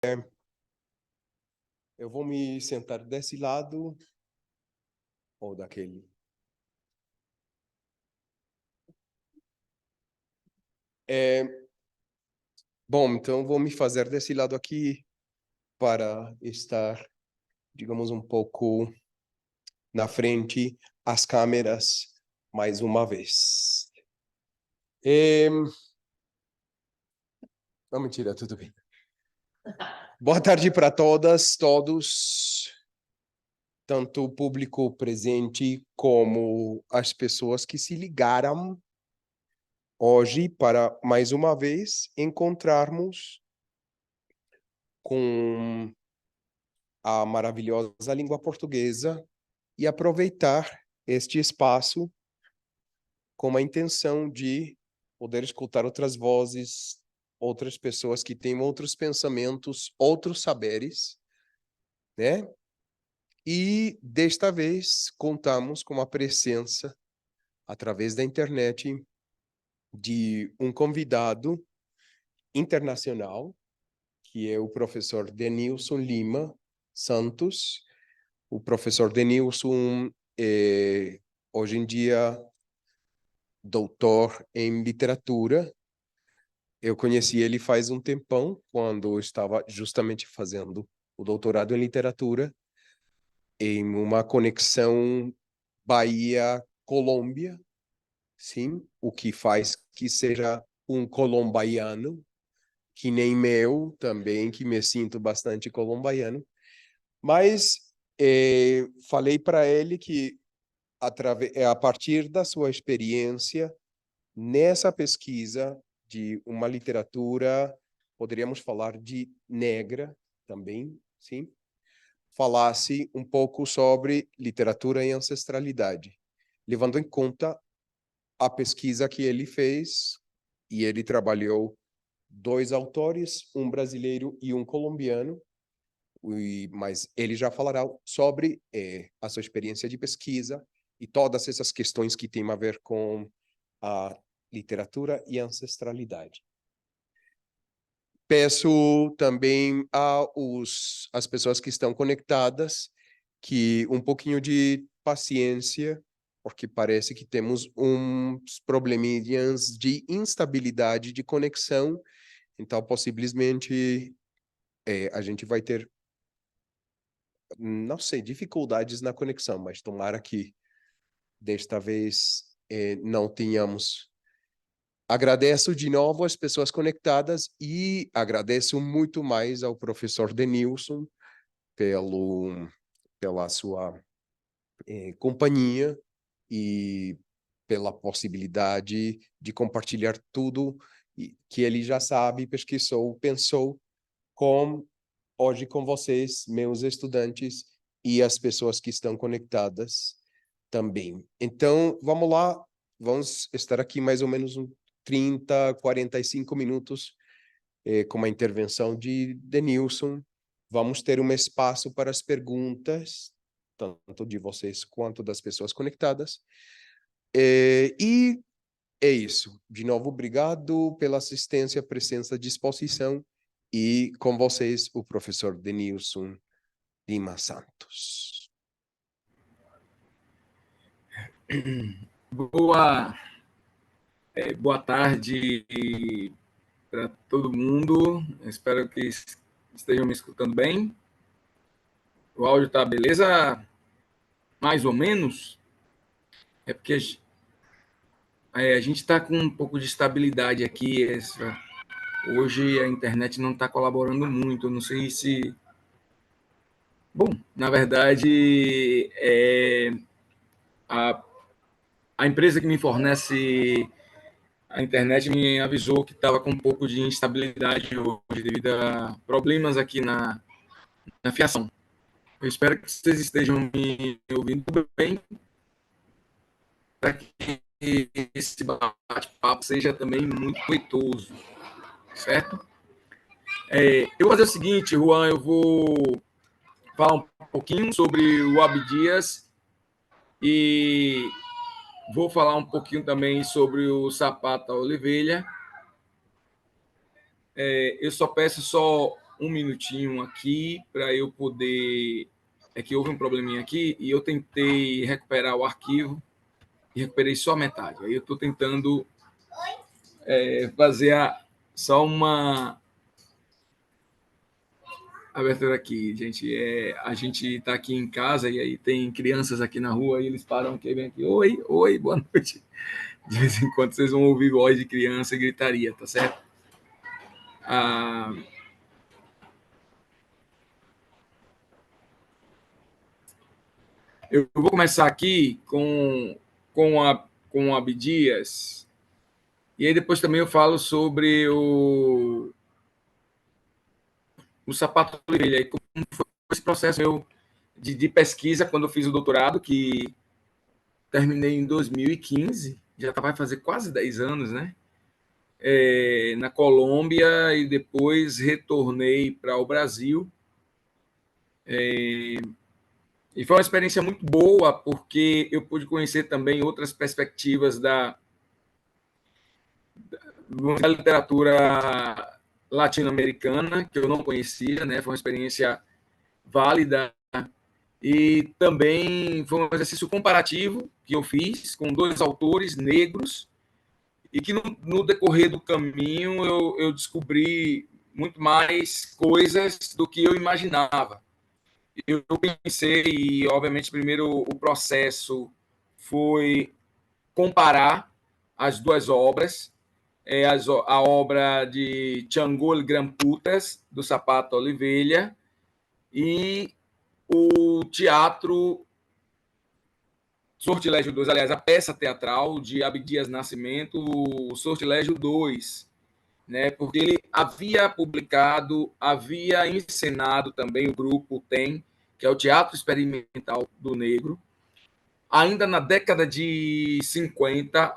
Eu vou me sentar desse lado ou daquele. Bom, então vou me fazer desse lado aqui para estar, digamos, um pouco na frente às câmeras mais uma vez. Não, mentira, tudo bem. Boa tarde para todas, todos, tanto o público presente como as pessoas que se ligaram hoje para, mais uma vez, encontrarmos com a maravilhosa língua portuguesa e aproveitar este espaço com a intenção de poder escutar outras vozes, outras pessoas que têm outros pensamentos, outros saberes, né? E desta vez contamos com a presença, através da internet, de um convidado internacional, que é o professor Denilson Lima Santos. O professor Denilson é, hoje em dia, doutor em literatura. Eu conheci ele faz um tempão, quando eu estava justamente fazendo o doutorado em literatura, em uma conexão Bahia-Colômbia, sim, o que faz que seja um colombaiano, que nem meu também, que me sinto bastante colombaiano. Mas falei para ele que, a partir da sua experiência nessa pesquisa de uma literatura, poderíamos falar de negra também, sim, falasse um pouco sobre literatura e ancestralidade, levando em conta a pesquisa que ele fez, e ele trabalhou dois autores, um brasileiro e um colombiano, mas ele já falará sobre a sua experiência de pesquisa e todas essas questões que têm a ver com a literatura e ancestralidade. Peço também às pessoas que estão conectadas que um pouquinho de paciência, porque parece que temos uns probleminhas de instabilidade de conexão, então possivelmente a gente vai ter, não sei, dificuldades na conexão, mas tomara que desta vez não tenhamos. Agradeço de novo as pessoas conectadas e agradeço muito mais ao professor Denilson pela sua companhia e pela possibilidade de compartilhar tudo que ele já sabe, pesquisou, pensou hoje com vocês, meus estudantes, e as pessoas que estão conectadas também. Então, vamos lá, vamos estar aqui mais ou menos 30, 45 minutos com a intervenção de Denilson. Vamos ter um espaço para as perguntas, tanto de vocês quanto das pessoas conectadas. E é isso. De novo, obrigado pela assistência, presença, disposição. E com vocês, o professor Denilson Lima Santos. Boa tarde para todo mundo. Espero que estejam me escutando bem. O áudio está beleza? Mais ou menos? É porque a gente está com um pouco de estabilidade aqui. Hoje a internet não está colaborando muito. Eu não sei se... Bom, na verdade, a empresa que me fornece a internet me avisou que estava com um pouco de instabilidade hoje, devido a problemas aqui na fiação. Eu espero que vocês estejam me ouvindo bem, para que esse bate-papo seja também muito proveitoso, certo? Eu vou fazer o seguinte, Juan, eu vou falar um pouquinho sobre o Abdias e vou falar um pouquinho também sobre o Zapata Oliveira. Eu só peço um minutinho aqui para eu poder. É que houve um probleminha aqui e eu tentei recuperar o arquivo e recuperei só metade. Aí eu estou tentando fazer só uma abertura aqui, gente. A gente está aqui em casa e aí tem crianças aqui na rua e eles param aqui e vem aqui. Oi, oi, boa noite. De vez em quando vocês vão ouvir voz de criança e gritaria, tá certo? Eu vou começar aqui com Abdias, e aí depois também eu falo sobre o sapato de orelha, e como foi esse processo meu de pesquisa quando eu fiz o doutorado, que terminei em 2015, já vai fazer quase 10 anos, né? Na Colômbia, e depois retornei para o Brasil. E foi uma experiência muito boa, porque eu pude conhecer também outras perspectivas da literatura latino-americana, que eu não conhecia, né? Foi uma experiência válida. E também foi um exercício comparativo que eu fiz com dois autores negros, e que no decorrer do caminho eu descobri muito mais coisas do que eu imaginava. Eu pensei, e obviamente, primeiro o processo foi comparar as duas obras, a obra de Changol Gramputas, do Sapato Oliveira, e o teatro Sortilégio 2, aliás, a peça teatral de Abdias Nascimento, o Sortilégio 2, né? Porque ele havia publicado, havia encenado também, o grupo tem, que é o Teatro Experimental do Negro, ainda na década de 50,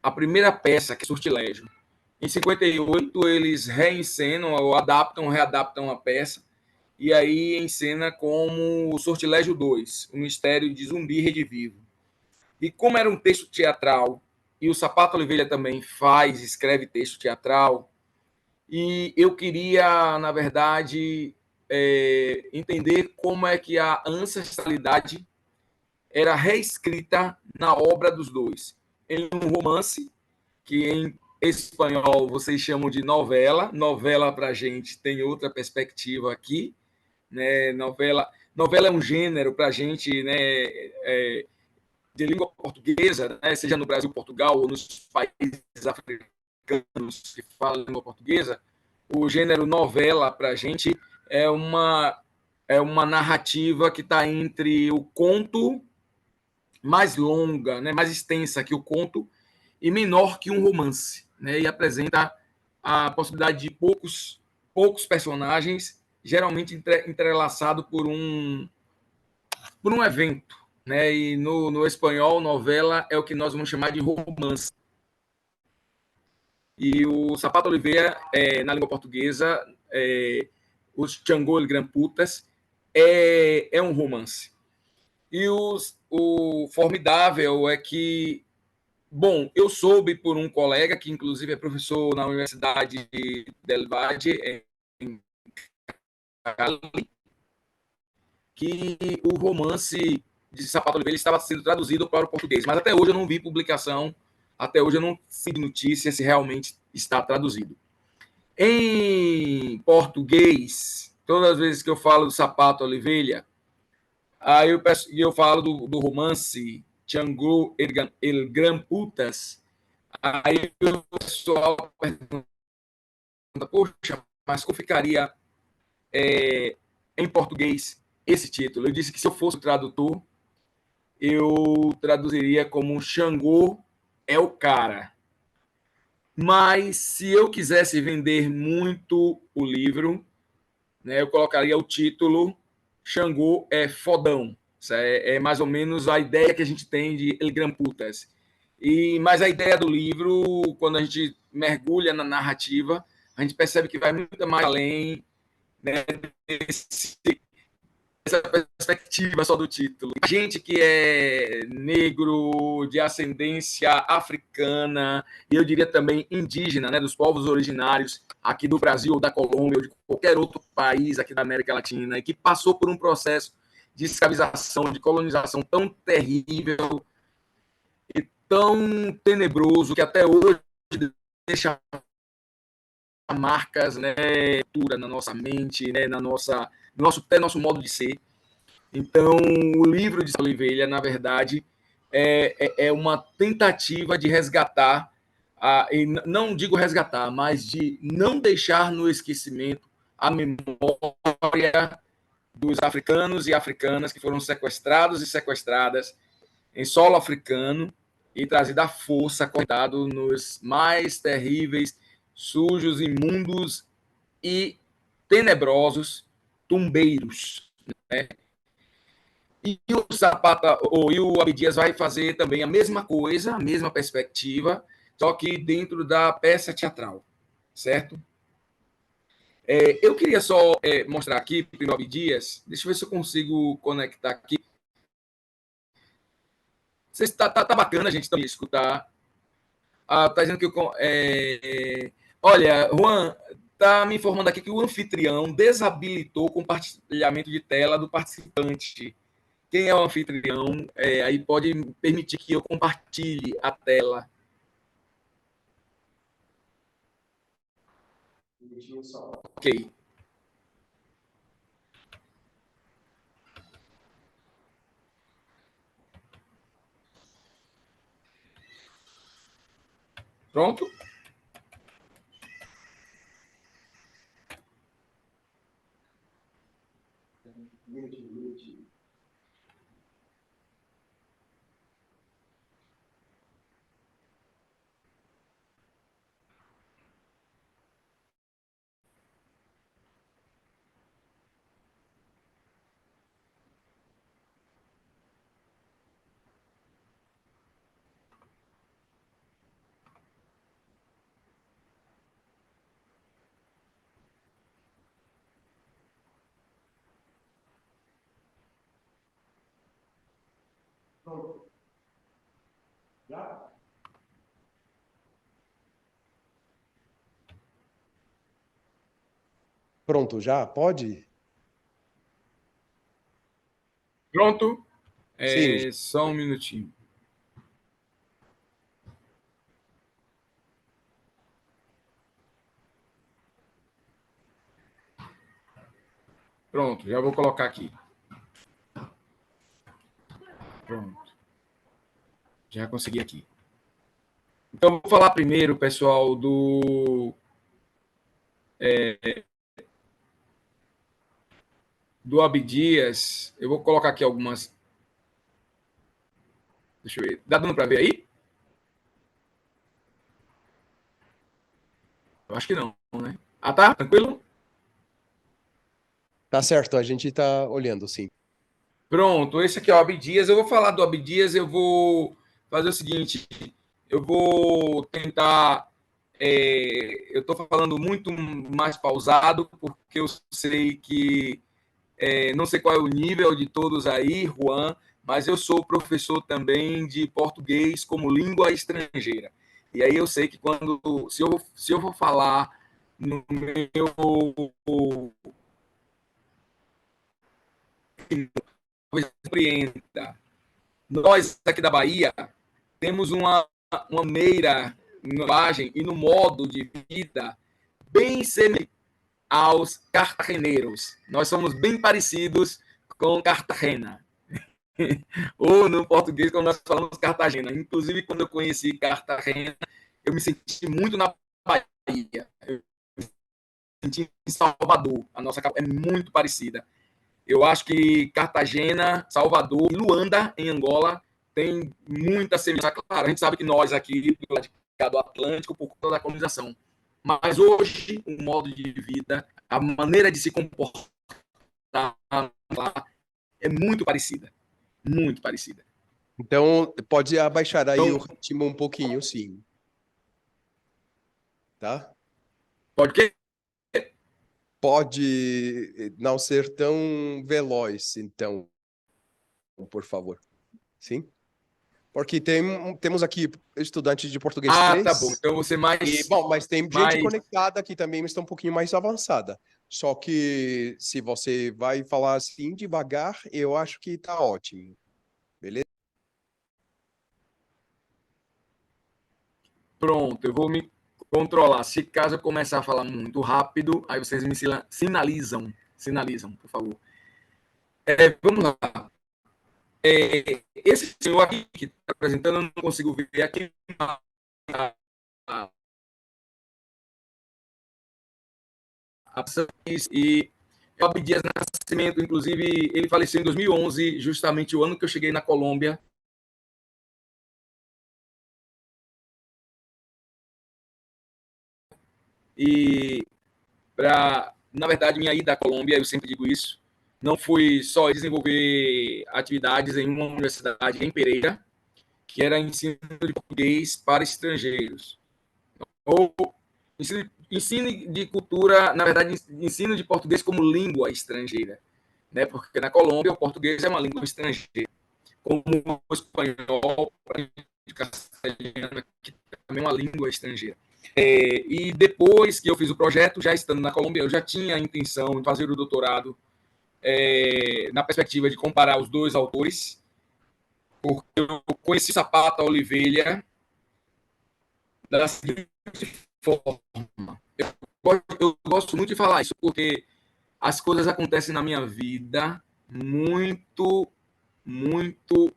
a primeira peça, que é Sortilégio. Em 58, eles reencenam, ou readaptam a peça, e aí encena como o Sortilégio 2, o Mistério de Zumbi Redivivo. E como era um texto teatral, e o Sapato Oliveira também escreve texto teatral, e eu queria, na verdade, entender como é que a ancestralidade era reescrita na obra dos dois. Em um romance, que em espanhol vocês chamam de novela. Novela, para a gente, tem outra perspectiva aqui, né? Novela é um gênero para a gente, né? De língua portuguesa, né? Seja no Brasil, Portugal, ou nos países africanos que falam língua portuguesa. O gênero novela, para a gente, é uma narrativa que está entre o conto, mais longa, né, mais extensa que o conto, e menor que um romance, né, e apresenta a possibilidade de poucos personagens, geralmente entrelaçado por um evento, né, e no espanhol, novela é o que nós vamos chamar de romance. E o Sapato Oliveira, na língua portuguesa, os Changol Gramputas, é um romance. E o formidável é que, bom, eu soube por um colega, que inclusive é professor na Universidade del Valle, em Cali, que o romance de Sapato Oliveira estava sendo traduzido para o português. Mas até hoje eu não vi publicação, até hoje eu não sei notícia se realmente está traduzido. Em português, todas as vezes que eu falo do Sapato Oliveira, aí eu falo do romance Django El Gran Putas. Aí o pessoal pergunta, poxa, mas como ficaria em português esse título? Eu disse que se eu fosse o tradutor, eu traduziria como Xangô é o cara. Mas se eu quisesse vender muito o livro, né, eu colocaria o título Xangô é fodão. Isso é mais ou menos a ideia que a gente tem de El Gran Putas. Mas a ideia do livro, quando a gente mergulha na narrativa, a gente percebe que vai muito mais além, né, essa perspectiva só do título. A gente que é negro, de ascendência africana, e eu diria também indígena, né, dos povos originários aqui do Brasil, ou da Colômbia, ou de qualquer outro país aqui da América Latina, e que passou por um processo de escravização, de colonização tão terrível e tão tenebroso, que até hoje deixa marcas, né, na nossa mente, né, até nosso modo de ser. Então, o livro de Oliveira, na verdade, é uma tentativa de resgatar, e não digo resgatar, mas de não deixar no esquecimento a memória dos africanos e africanas que foram sequestrados e sequestradas em solo africano e trazido à força, cortado nos mais terríveis, sujos, imundos e tenebrosos tumbeiros, né? E o Zapata, e o Abdias vai fazer também a mesma coisa, a mesma perspectiva, só que dentro da peça teatral, certo? Eu queria só mostrar aqui para o Abdias, deixa eu ver se eu consigo conectar aqui. Tá bacana a gente também escutar. Tá dizendo que olha, Juan, tá me informando aqui que o anfitrião desabilitou o compartilhamento de tela do participante. Quem é o anfitrião, aí pode permitir que eu compartilhe a tela. Ok. Pronto? Pronto. Já? Pronto, já? Pode? Pronto? Sim. Só um minutinho. Pronto, já vou colocar aqui. Pronto. Já consegui aqui. Então, vou falar primeiro, pessoal, do Abdias. Eu vou colocar aqui algumas. Deixa eu ver. Dá dando para ver aí? Eu acho que não, né? Tá? Tranquilo? Tá certo, a gente tá olhando, sim. Pronto, esse aqui é o Abdias. Eu vou falar do Abdias, eu vou fazer o seguinte: eu vou tentar. Eu estou falando muito mais pausado, porque eu sei que. Não sei qual é o nível de todos aí, Juan, mas eu sou professor também de português como língua estrangeira. E aí eu sei que se eu for falar no meu compreenda. Nós aqui da Bahia temos uma maneira, linguagem e no modo de vida bem semelhante aos cartageneiros. Nós somos bem parecidos com Cartagena. Ou no português, quando nós falamos Cartagena. Inclusive, quando eu conheci Cartagena, eu me senti muito na Bahia. Eu me senti em Salvador. A nossa é muito parecida. Eu acho que Cartagena, Salvador e Luanda, em Angola, tem muita semelhança. Claro, a gente sabe que nós aqui, do lado do Atlântico, por conta da colonização. Mas hoje, o modo de vida, a maneira de se comportar lá é muito parecida. Muito parecida. Então, pode abaixar aí o Então, ritmo um pouquinho, sim. Tá? pode que? pode não ser tão veloz, então, por favor. Sim? Porque temos aqui estudantes de português Ah, tá bom. 3 Então você e, bom, mas tem gente mais conectada que também está um pouquinho mais avançada. Só que se você vai falar assim devagar, eu acho que tá ótimo. Beleza? pronto. Eu vou me controlar. Se caso eu começar a falar muito rápido, aí vocês me sinalizam, por favor. Vamos lá. Esse senhor aqui que está apresentando, eu não consigo ver aqui e Elbi Dias Nascimento, inclusive, ele faleceu em 2011, justamente o ano que eu cheguei na Colômbia. E, na verdade, minha ida à Colômbia, eu sempre digo isso, não fui só desenvolver atividades em uma universidade em Pereira, que era ensino de português para estrangeiros. Ou ensino de cultura, na verdade, ensino de português como língua estrangeira, né? Porque na Colômbia o português é uma língua estrangeira, como o espanhol, o castelhano, que também é uma língua estrangeira. E depois que eu fiz o projeto, já estando na Colômbia, eu já tinha a intenção de fazer o doutorado na perspectiva de comparar os dois autores, porque eu conheci Zapata Oliveira da seguinte forma. Eu gosto muito de falar isso, porque as coisas acontecem na minha vida muito, muito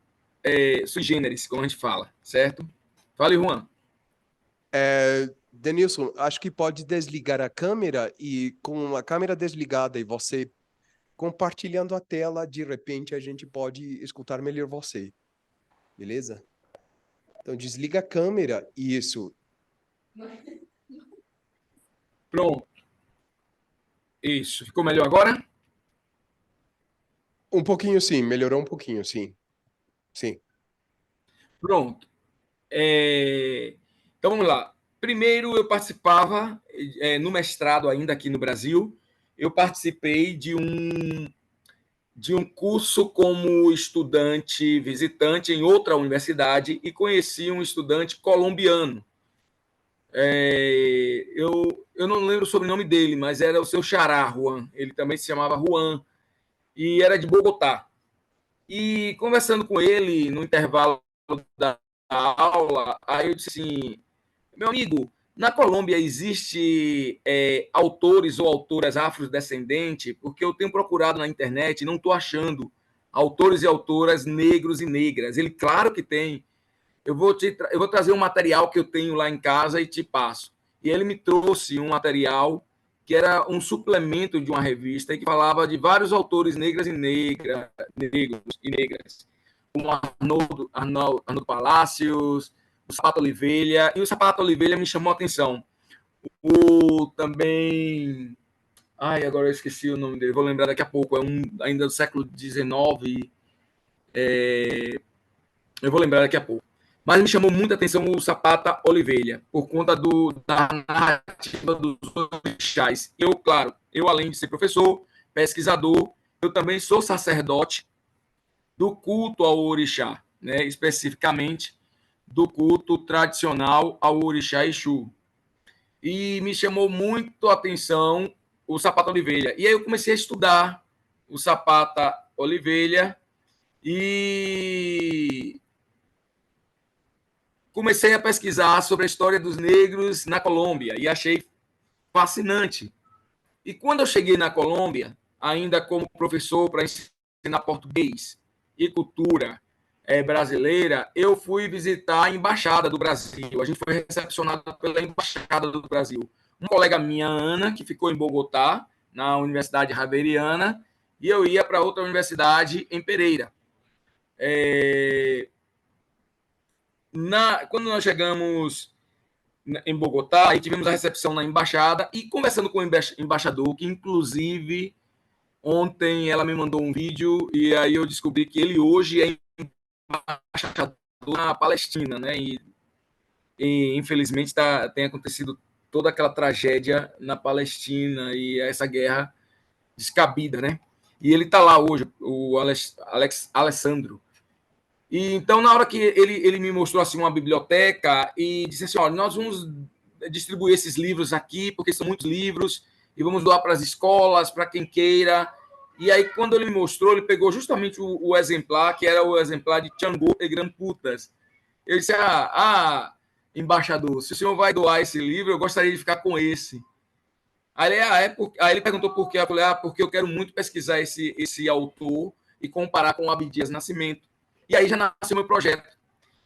sui generis, como a gente fala, certo? Fale, Juan. Denilson, acho que pode desligar a câmera e com a câmera desligada e você compartilhando a tela, de repente a gente pode escutar melhor você. Beleza? Então desliga a câmera e isso. Pronto. Isso. Ficou melhor agora? Um pouquinho sim, melhorou um pouquinho, sim. Sim. Pronto. Então vamos lá. Primeiro eu participava no mestrado ainda aqui no Brasil. Eu participei de um curso como estudante visitante em outra universidade e conheci um estudante colombiano. Eu não lembro o sobrenome dele, mas era o seu xará, Juan. Ele também se chamava Juan e era de Bogotá. E conversando com ele no intervalo da aula, aí eu disse assim, meu amigo, na Colômbia existe autores ou autoras afrodescendentes, porque eu tenho procurado na internet e não estou achando autores e autoras negros e negras. Ele, claro que tem. Eu vou trazer um material que eu tenho lá em casa e te passo. E ele me trouxe um material que era um suplemento de uma revista e que falava de vários autores negros e negras, como Arnoldo Palacios, o Sapato Oliveira, e o Sapato Oliveira me chamou a atenção. O também. Ai, agora eu esqueci o nome dele, vou lembrar daqui a pouco, ainda do século XIX. Eu vou lembrar daqui a pouco. Mas me chamou muita atenção o Sapata Oliveira, por conta da narrativa dos orixás. Eu, claro, além de ser professor, pesquisador, eu também sou sacerdote do culto ao orixá, né? Especificamente do culto tradicional ao orixá Exu. E me chamou muito a atenção o Sapata Oliveira. E aí eu comecei a estudar o Sapata Oliveira e comecei a pesquisar sobre a história dos negros na Colômbia e achei fascinante. E quando eu cheguei na Colômbia, ainda como professor para ensinar português e cultura brasileira, eu fui visitar a Embaixada do Brasil. A gente foi recepcionado pela Embaixada do Brasil. Uma colega minha, Ana, que ficou em Bogotá, na Universidade Javeriana, e eu ia para outra universidade em Pereira. Quando nós chegamos em Bogotá, aí tivemos a recepção na embaixada e conversando com o embaixador, que inclusive ontem ela me mandou um vídeo e aí eu descobri que ele hoje é embaixador na Palestina, né? E infelizmente tem acontecido toda aquela tragédia na Palestina e essa guerra descabida, né? E ele está lá hoje, o Alessandro. E então, na hora que ele me mostrou assim uma biblioteca e disse assim, olha, nós vamos distribuir esses livros aqui, porque são muitos livros, e vamos doar para as escolas, para quem queira. E aí, quando ele me mostrou, ele pegou justamente o exemplar, que era o exemplar de Xangô e Gran Putas. Eu disse, embaixador, se o senhor vai doar esse livro, eu gostaria de ficar com esse. Aí ele perguntou por quê. Eu falei, porque eu quero muito pesquisar esse autor e comparar com o Abdias Nascimento. E aí já nasceu meu projeto.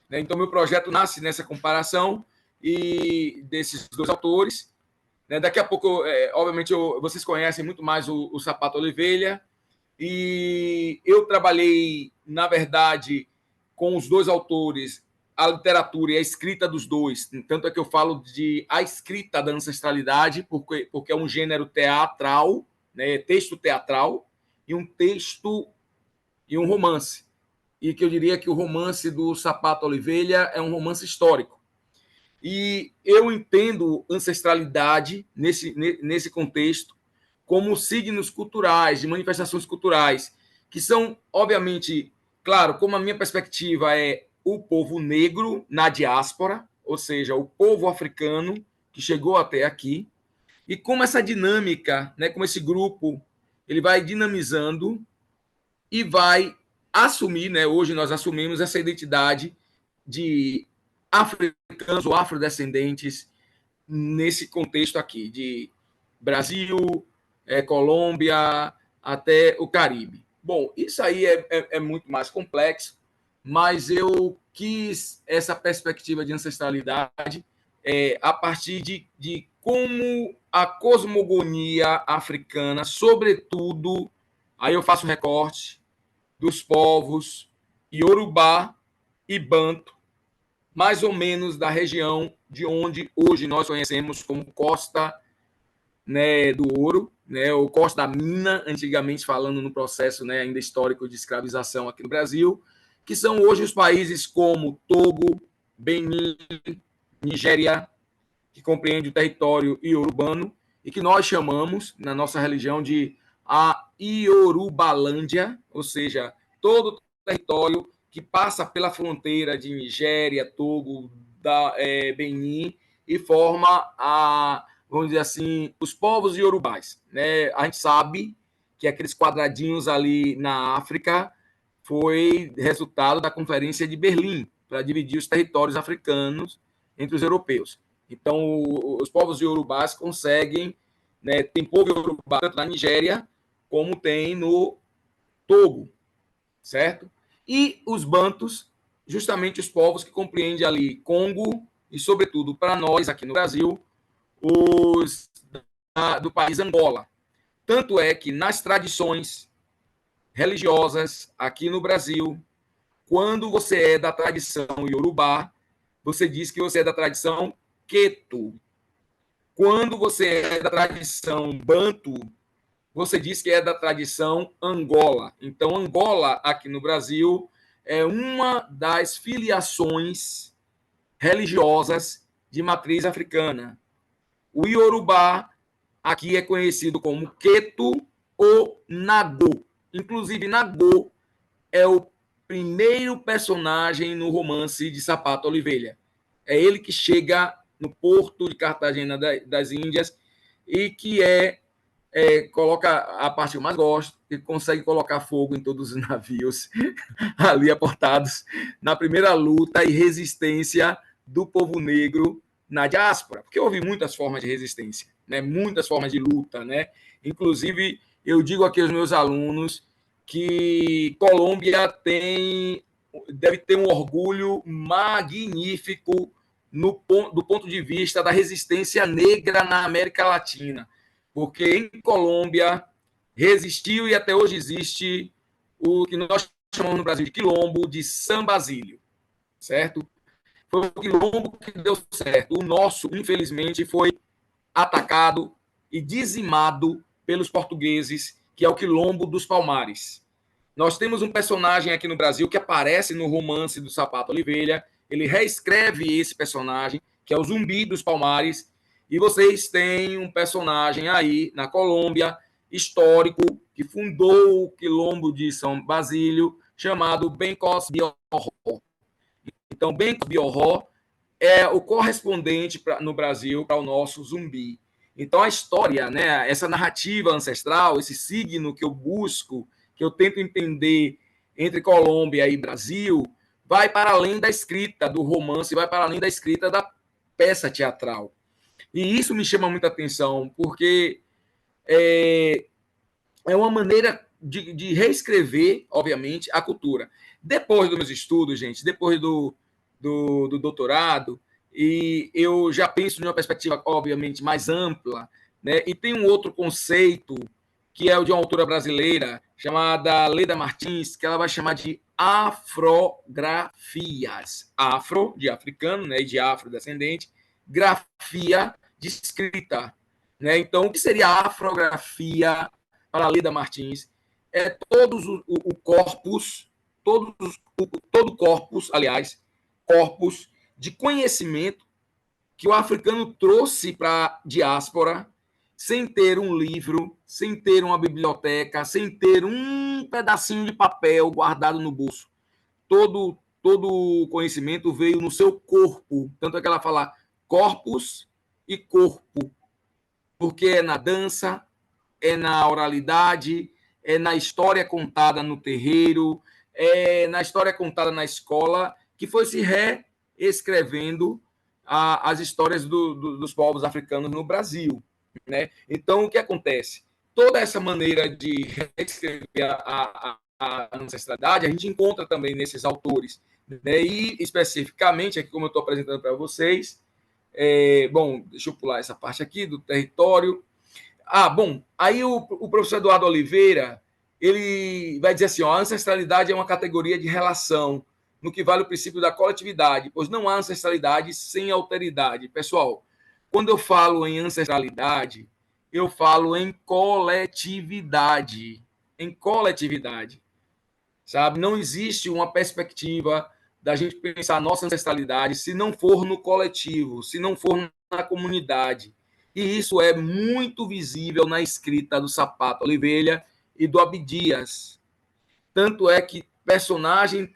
Né? Então, meu projeto nasce nessa comparação e desses dois autores. Né? Daqui a pouco, obviamente, vocês conhecem muito mais o Sapato Oliveira. E eu trabalhei, na verdade, com os dois autores, a literatura e a escrita dos dois. Tanto é que eu falo de a escrita da ancestralidade, porque é um gênero teatral, né? Texto teatral, e um texto e um romance. E que eu diria que o romance do Sapato Oliveira é um romance histórico. E eu entendo ancestralidade nesse contexto como signos culturais, de manifestações culturais, que são, obviamente, claro, como a minha perspectiva é o povo negro na diáspora, ou seja, o povo africano que chegou até aqui, e como essa dinâmica, né, como esse grupo, ele vai dinamizando e vai assumir, né, hoje nós assumimos essa identidade de africanos ou afrodescendentes nesse contexto aqui, de Brasil, Colômbia, até o Caribe. Bom, isso aí é muito mais complexo, mas eu quis essa perspectiva de ancestralidade a partir de como a cosmogonia africana, sobretudo, aí eu faço um recorte dos povos Yorubá e Banto, mais ou menos da região de onde hoje nós conhecemos como Costa, né, do Ouro, né, ou Costa da Mina, antigamente falando no processo, né, ainda histórico de escravização aqui no Brasil, que são hoje os países como Togo, Benin, Nigéria, que compreende o território iorubano, e que nós chamamos, na nossa religião, de a Iorubalândia, ou seja, todo o território que passa pela fronteira de Nigéria, Togo, Benin, e forma vamos dizer assim, os povos iorubais. Né? A gente sabe que aqueles quadradinhos ali na África foi resultado da Conferência de Berlim, para dividir os territórios africanos entre os europeus. Então, os povos iorubás conseguem, né, tem povo iorubá tanto na Nigéria como tem no Togo, certo? E os bantos, justamente os povos que compreendem ali Congo e, sobretudo, para nós aqui no Brasil, os do país Angola. Tanto é que nas tradições religiosas aqui no Brasil, quando você é da tradição iorubá, você diz que você é da tradição Queto. Quando você é da tradição Banto, você diz que é da tradição Angola. Então, Angola, aqui no Brasil, é uma das filiações religiosas de matriz africana. O Iorubá, aqui é conhecido como Queto ou Nagô. Inclusive, Nagô é o primeiro personagem no romance de Sapato Oliveira. É ele que chega no porto de Cartagena das Índias e que coloca a parte que eu mais gosto, que consegue colocar fogo em todos os navios ali aportados na primeira luta e resistência do povo negro na diáspora, porque houve muitas formas de resistência, né? Muitas formas de luta, né? Inclusive, eu digo aqui aos meus alunos que Colômbia deve ter um orgulho magnífico do ponto de vista da resistência negra na América Latina, porque em Colômbia resistiu e até hoje existe o que nós chamamos no Brasil de quilombo de San Basílio, certo? Foi o quilombo que deu certo. O nosso, infelizmente, foi atacado e dizimado pelos portugueses, que é o quilombo dos Palmares. Nós temos um personagem aqui no Brasil que aparece no romance do Sapato Oliveira. Ele reescreve esse personagem, que é o Zumbi dos Palmares, E vocês têm um personagem aí na Colômbia, histórico, que fundou o Quilombo de São Basílio, chamado Bencos Biorró. Então, Bencos Biorró é o correspondente no Brasil para o nosso Zumbi. Então, a história, né, essa narrativa ancestral, esse signo que eu busco, que eu tento entender entre Colômbia e Brasil, vai para além da escrita do romance, vai para além da escrita da peça teatral. E isso me chama muita atenção, porque é uma maneira de reescrever, obviamente, a cultura. Depois dos meus estudos, gente, depois do doutorado, e eu já penso numa perspectiva, obviamente, mais ampla, né? E tem um outro conceito, que é o de uma autora brasileira, chamada Leda Martins, que ela vai chamar de afrografias. Afro, de africano, né? E de afrodescendente, grafia, de escrita. Né? Então, o que seria a afrografia para a Leda Martins? É todos o corpus, todo corpus, aliás, corpus de conhecimento que o africano trouxe para a diáspora, sem ter um livro, sem ter uma biblioteca, sem ter um pedacinho de papel guardado no bolso. Todo o conhecimento veio no seu corpo. Tanto é que ela fala corpus e corpo, porque é na dança, é na oralidade, é na história contada no terreiro, é na história contada na escola, que foi se reescrevendo as histórias dos povos africanos no Brasil. Né? Então, o que acontece? Toda essa maneira de reescrever a ancestralidade, a gente encontra também nesses autores. Né? E, especificamente, aqui como eu estou apresentando para vocês, bom, deixa eu pular essa parte aqui do território. Bom, aí o professor Eduardo Oliveira, ele vai dizer assim, ó, a ancestralidade é uma categoria de relação, no que vale o princípio da coletividade, pois não há ancestralidade sem alteridade. Pessoal, quando eu falo em ancestralidade, eu falo em coletividade. Em coletividade, sabe? Não existe uma perspectiva da gente pensar a nossa ancestralidade se não for no coletivo, se não for na comunidade. E isso é muito visível na escrita do Sapato Oliveira e do Abdias. Tanto é que personagem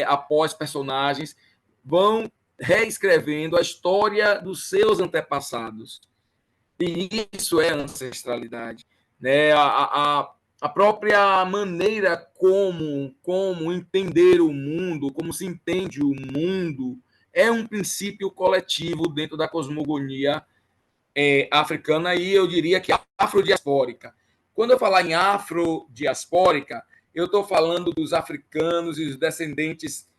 após personagens vão reescrevendo a história dos seus antepassados. E isso é ancestralidade. Né? A própria maneira como entender o mundo, como se entende o mundo, é um princípio coletivo dentro da cosmogonia africana, e eu diria que afrodiaspórica. Quando eu falar em afrodiaspórica, eu estou falando dos africanos e os descendentes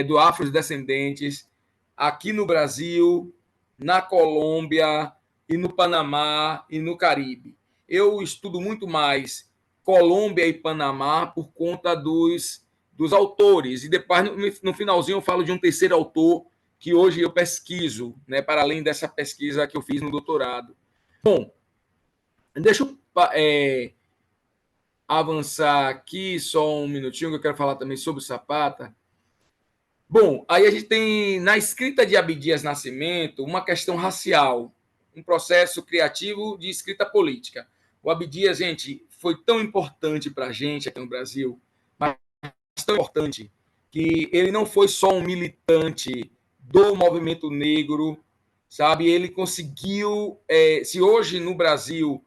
do afrodescendentes aqui no Brasil, na Colômbia e no Panamá e no Caribe. Eu estudo muito mais Colômbia e Panamá por conta dos autores, e depois, no finalzinho, eu falo de um terceiro autor que hoje eu pesquiso, né, para além dessa pesquisa que eu fiz no doutorado. Bom, deixa eu avançar aqui só um minutinho, que eu quero falar também sobre o Zapata. Bom, aí a gente tem, na escrita de Abdias Nascimento, uma questão racial, um processo criativo de escrita política. O Abdias, gente, foi tão importante para a gente aqui no Brasil, mas tão importante, que ele não foi só um militante do movimento negro, sabe? Ele conseguiu, se hoje no Brasil,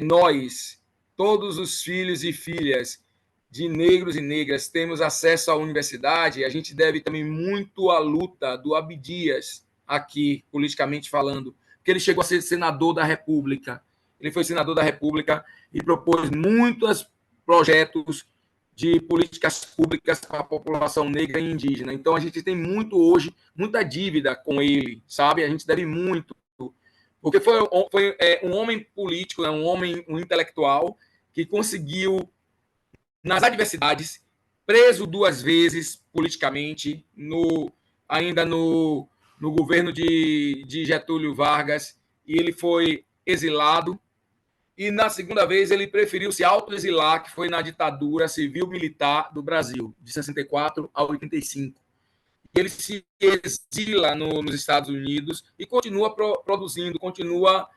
nós, todos os filhos e filhas de negros e negras, temos acesso à universidade, a gente deve também muito à luta do Abdias, aqui, politicamente falando, porque ele chegou a ser senador da República. Ele foi senador da República e propôs muitos projetos de políticas públicas para a população negra e indígena. Então, a gente tem muito hoje, muita dívida com ele, sabe? A gente deve muito, porque foi um homem político, né? Um intelectual que conseguiu, nas adversidades, preso 2 vezes politicamente, ainda no governo de Getúlio Vargas, e ele foi exilado. E na segunda vez ele preferiu se autoexilar, que foi na ditadura civil-militar do Brasil, de 64 a 85. ele se exila nos Estados Unidos e continua produzindo, continua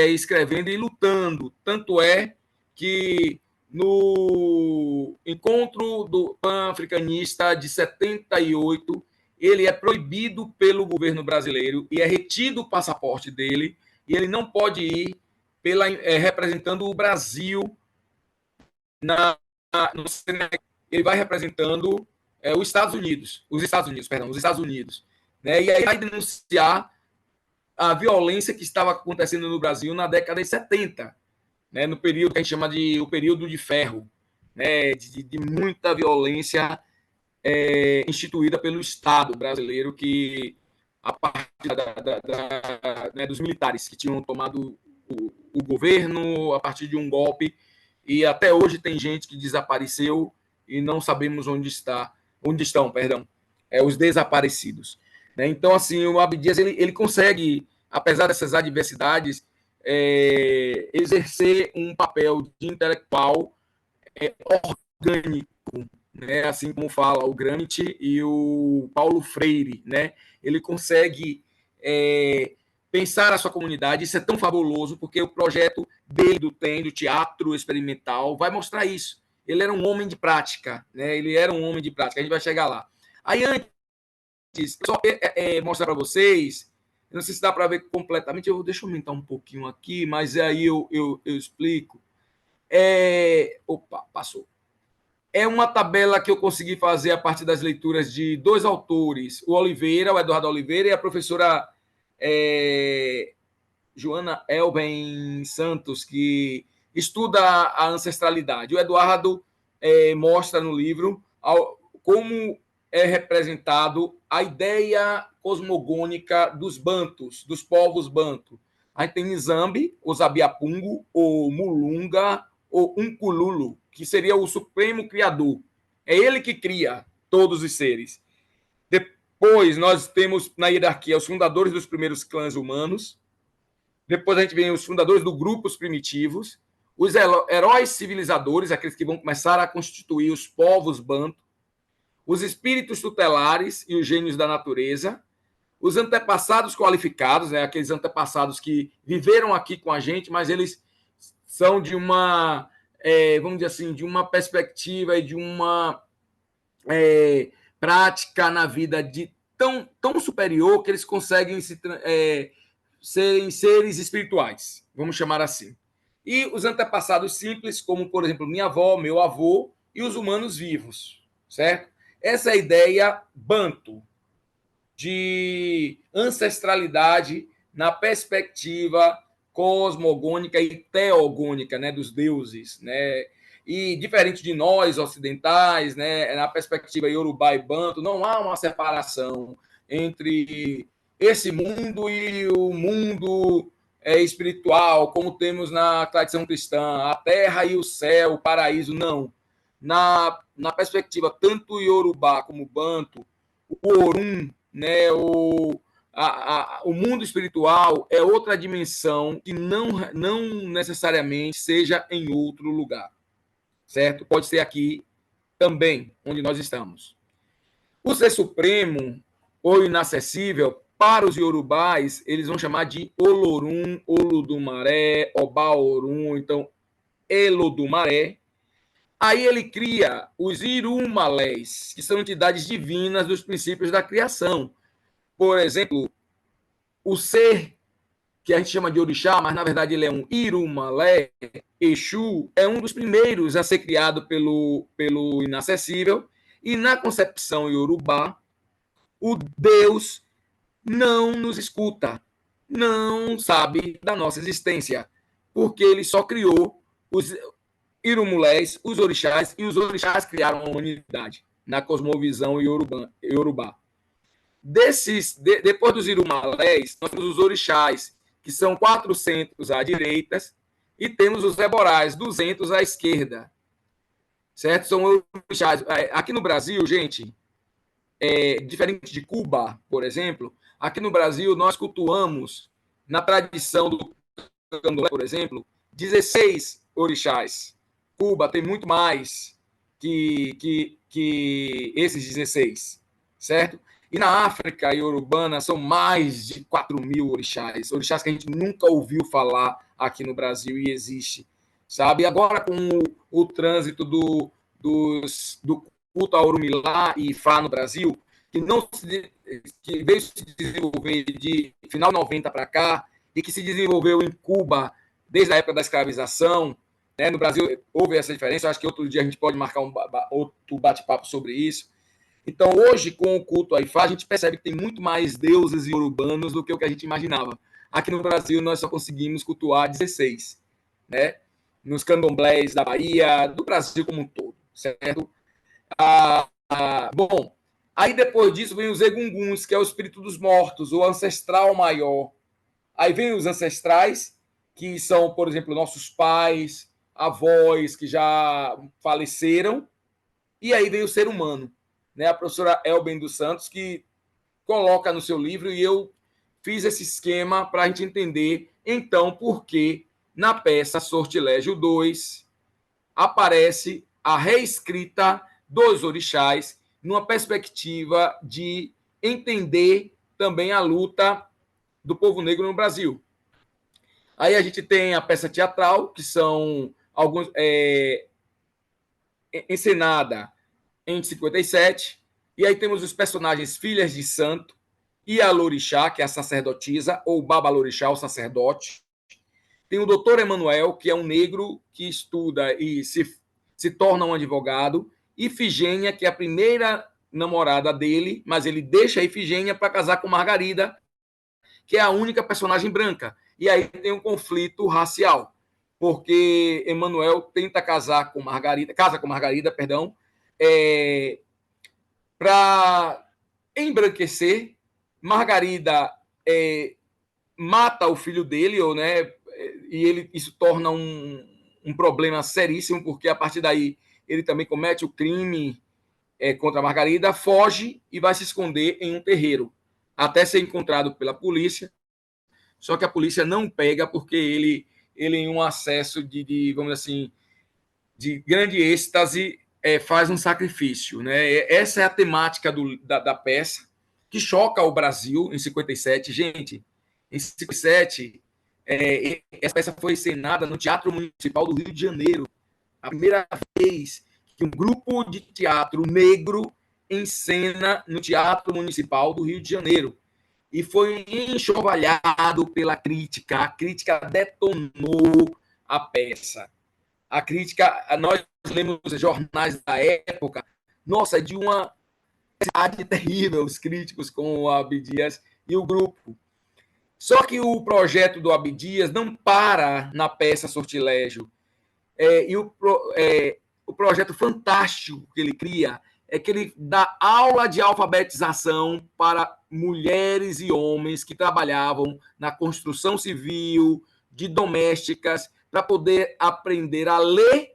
escrevendo e lutando. Tanto é que no encontro do pan-africanista de 78, ele é proibido pelo governo brasileiro e é retido o passaporte dele, e ele não pode ir representando o Brasil no Senegal. Ele vai representando os Estados Unidos, né? E aí vai denunciar a violência que estava acontecendo no Brasil na década de 70, né? No período que a gente chama de o período de ferro, né? De muita violência instituída pelo Estado brasileiro, que a partir né, dos militares que tinham tomado o governo a partir de um golpe, e até hoje tem gente que desapareceu e não sabemos onde estão, os desaparecidos. Né? Então, assim, o Abdias ele consegue, apesar dessas adversidades, exercer um papel de intelectual orgânico, né? Assim como fala o Gramsci e o Paulo Freire, né? Ele consegue pensar a sua comunidade. Isso é tão fabuloso, porque o projeto dele do teatro experimental vai mostrar isso. Ele era um homem de prática, né? Ele era um homem de prática. A gente vai chegar lá. Aí, antes, só mostrar para vocês, não sei se dá para ver completamente, deixa eu aumentar um pouquinho aqui, mas aí eu explico. Opa, passou. É uma tabela que eu consegui fazer a partir das leituras de dois autores, o Eduardo Oliveira, e a professora Joana Elben Santos, que estuda a ancestralidade. O Eduardo mostra no livro como é representado a ideia cosmogônica dos bantus, dos povos bantu. A gente tem Nizambi, o Zabiapungo, o Mulunga, o Uncululu, que seria o supremo criador. É ele que cria todos os seres. Depois nós temos na hierarquia os fundadores dos primeiros clãs humanos. Depois a gente vem os fundadores dos grupos primitivos, os heróis civilizadores, aqueles que vão começar a constituir os povos bantu, os espíritos tutelares e os gênios da natureza, os antepassados qualificados, né, aqueles antepassados que viveram aqui com a gente, mas eles são de uma, vamos dizer assim, de uma perspectiva e de uma prática na vida de tão superior que eles conseguem serem seres espirituais, vamos chamar assim. E os antepassados simples, como, por exemplo, minha avó, meu avô, e os humanos vivos, certo? Essa é a ideia bantu, de ancestralidade na perspectiva cosmogônica e teogônica, né, dos deuses, né? E diferente de nós ocidentais, né, na perspectiva iorubá e banto, não há uma separação entre esse mundo e o mundo espiritual, como temos na tradição cristã, a terra e o céu, o paraíso, não. Na perspectiva tanto iorubá como banto, o Orum, né, o mundo espiritual é outra dimensão que não necessariamente seja em outro lugar, certo? Pode ser aqui também, onde nós estamos. O Ser Supremo, ou inacessível, para os iorubás, eles vão chamar de Olorum, Oludumaré, Obaorum, então Elodumaré. Aí ele cria os Irumalés, que são entidades divinas dos princípios da criação. Por exemplo, o ser, que a gente chama de orixá, mas na verdade ele é um Irumalé, Exu, é um dos primeiros a ser criado pelo inacessível, e na concepção iorubá, o Deus não nos escuta, não sabe da nossa existência, porque ele só criou os Irumulés, os orixás, e os orixás criaram a humanidade na cosmovisão iorubá. Depois dos Irumalés, nós temos os orixás, que são 400 à direita, e temos os Eborais, 200 à esquerda. Certo? São orixás. Aqui no Brasil, gente, diferente de Cuba, por exemplo, aqui no Brasil nós cultuamos, na tradição do candomblé, por exemplo, 16 orixás. Cuba tem muito mais que esses 16, certo? E na África e Urubana são mais de 4.000 orixás, orixás que a gente nunca ouviu falar aqui no Brasil e existe, sabe? Agora com o trânsito do culto a Orumilá e Ifá no Brasil, que não se, que veio se desenvolver de final de 90 para cá e que se desenvolveu em Cuba desde a época da escravização, né? No Brasil houve essa diferença. Eu acho que outro dia a gente pode marcar outro bate-papo sobre isso. Então, hoje, com o culto a Ifá, a gente percebe que tem muito mais deuses urbanos do que o que a gente imaginava. Aqui no Brasil, nós só conseguimos cultuar 16, né? Nos candomblés da Bahia, do Brasil como um todo, certo? Bom, aí depois disso vem os egunguns, que é o espírito dos mortos, o ancestral maior. Aí vem os ancestrais, que são, por exemplo, nossos pais, avós que já faleceram, e aí vem o ser humano, né? A professora Elben dos Santos, que coloca no seu livro, e eu fiz esse esquema para a gente entender, então, por que na peça Sortilégio 2 aparece a reescrita dos orixás numa perspectiva de entender também a luta do povo negro no Brasil. Aí a gente tem a peça teatral, que são alguns encenada em 57, e aí temos os personagens Filhas de Santo e a Lorixá, que é a sacerdotisa, ou Baba Lorixá, o sacerdote. Tem o doutor Emanuel, que é um negro que estuda e se torna um advogado, e Ifigênia, que é a primeira namorada dele, mas ele deixa a Ifigênia para casar com Margarida, que é a única personagem branca. E aí tem um conflito racial, porque Emanuel tenta casar com Margarida, perdão, para embranquecer. Margarida mata o filho dele, e isso torna um problema seríssimo, porque a partir daí ele também comete o crime contra a Margarida, foge e vai se esconder em um terreiro, até ser encontrado pela polícia. Só que a polícia não pega porque ele em um acesso vamos dizer assim, de grande êxtase, faz um sacrifício, né? Essa é a temática da peça, que choca o Brasil em 57. Gente, em 57, essa peça foi encenada no Teatro Municipal do Rio de Janeiro. A primeira vez que um grupo de teatro negro encena no Teatro Municipal do Rio de Janeiro. E foi enxovalhado pela crítica. A crítica detonou a peça. A crítica, nós lemos jornais da época, nossa, de uma cidade terrível, os críticos com o Abdias e o grupo. Só que o projeto do Abdias não para na peça Sortilégio. O projeto fantástico que ele cria é que ele dá aula de alfabetização para mulheres e homens que trabalhavam na construção civil, de domésticas, para poder aprender a ler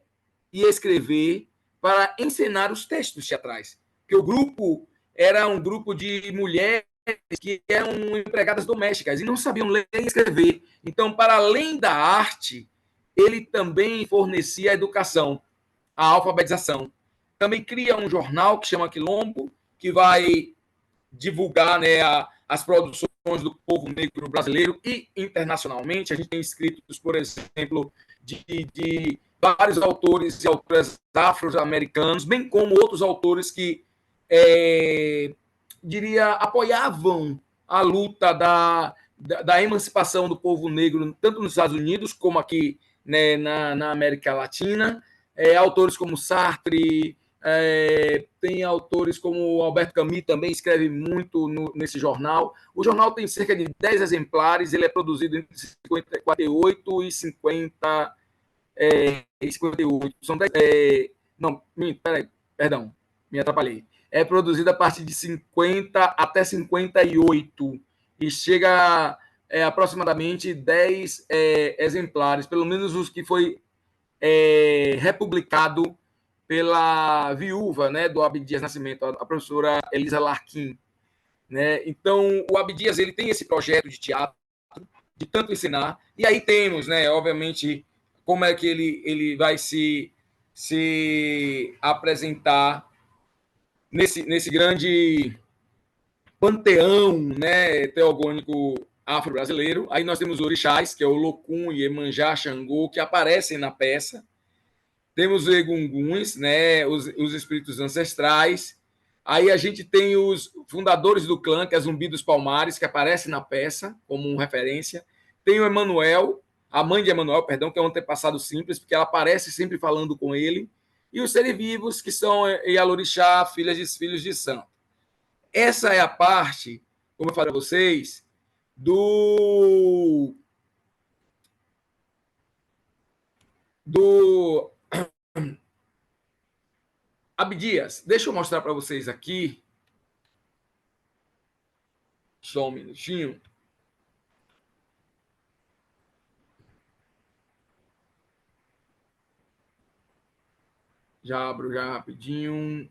e escrever, para ensinar os textos teatrais. Porque o grupo era um grupo de mulheres que eram empregadas domésticas e não sabiam ler e escrever. Então, para além da arte, ele também fornecia a educação, a alfabetização. Também cria um jornal que chama Quilombo, que vai divulgar, né, as produções do povo negro brasileiro e internacionalmente. A gente tem escritos, por exemplo, de vários autores e autoras afro-americanos, bem como outros autores que, diria, apoiavam a luta da emancipação do povo negro, tanto nos Estados Unidos como aqui, né, na América Latina. Autores como Sartre, tem autores como Alberto Camus, também escreve muito nesse jornal. O jornal tem cerca de 10 exemplares, ele é produzido entre 58 e 50, 58. São 10, não, peraí, perdão, me atrapalhei. É produzido a partir de 50 até 58 e chega aproximadamente 10 exemplares, pelo menos os que foi republicado pela viúva, né, do Abdias Nascimento, a professora Elisa Larquim, né? Então, o Abdias, ele tem esse projeto de teatro, de tanto ensinar, e aí temos, né, obviamente, como é que ele vai se apresentar nesse grande panteão, né, teogônico afro-brasileiro. Aí nós temos orixás, que é o Locum, Iemanjá, Xangô, que aparecem na peça. Temos os egunguns, né, os espíritos ancestrais. Aí a gente tem os fundadores do clã, que é Zumbi dos Palmares, que aparece na peça como referência. Tem o Emanuel, a mãe de Emanuel, perdão, que é um antepassado simples, porque ela aparece sempre falando com ele. E os seres vivos, que são Yalorixá, filhos de santo. Essa é a parte, como eu falei para vocês, do Abdias. Deixa eu mostrar para vocês aqui. Só um minutinho. Já abro já rapidinho.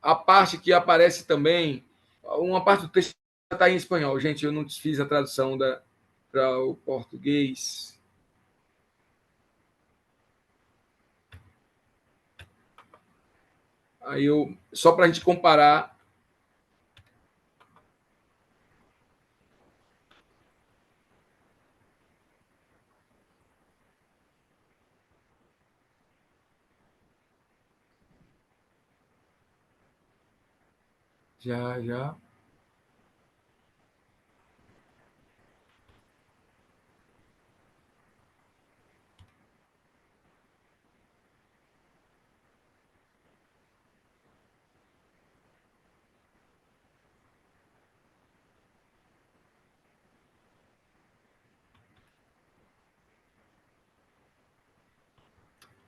A parte que aparece também, uma parte do texto está em espanhol, gente. Eu não fiz a tradução para o português. Aí só para a gente comparar. Já.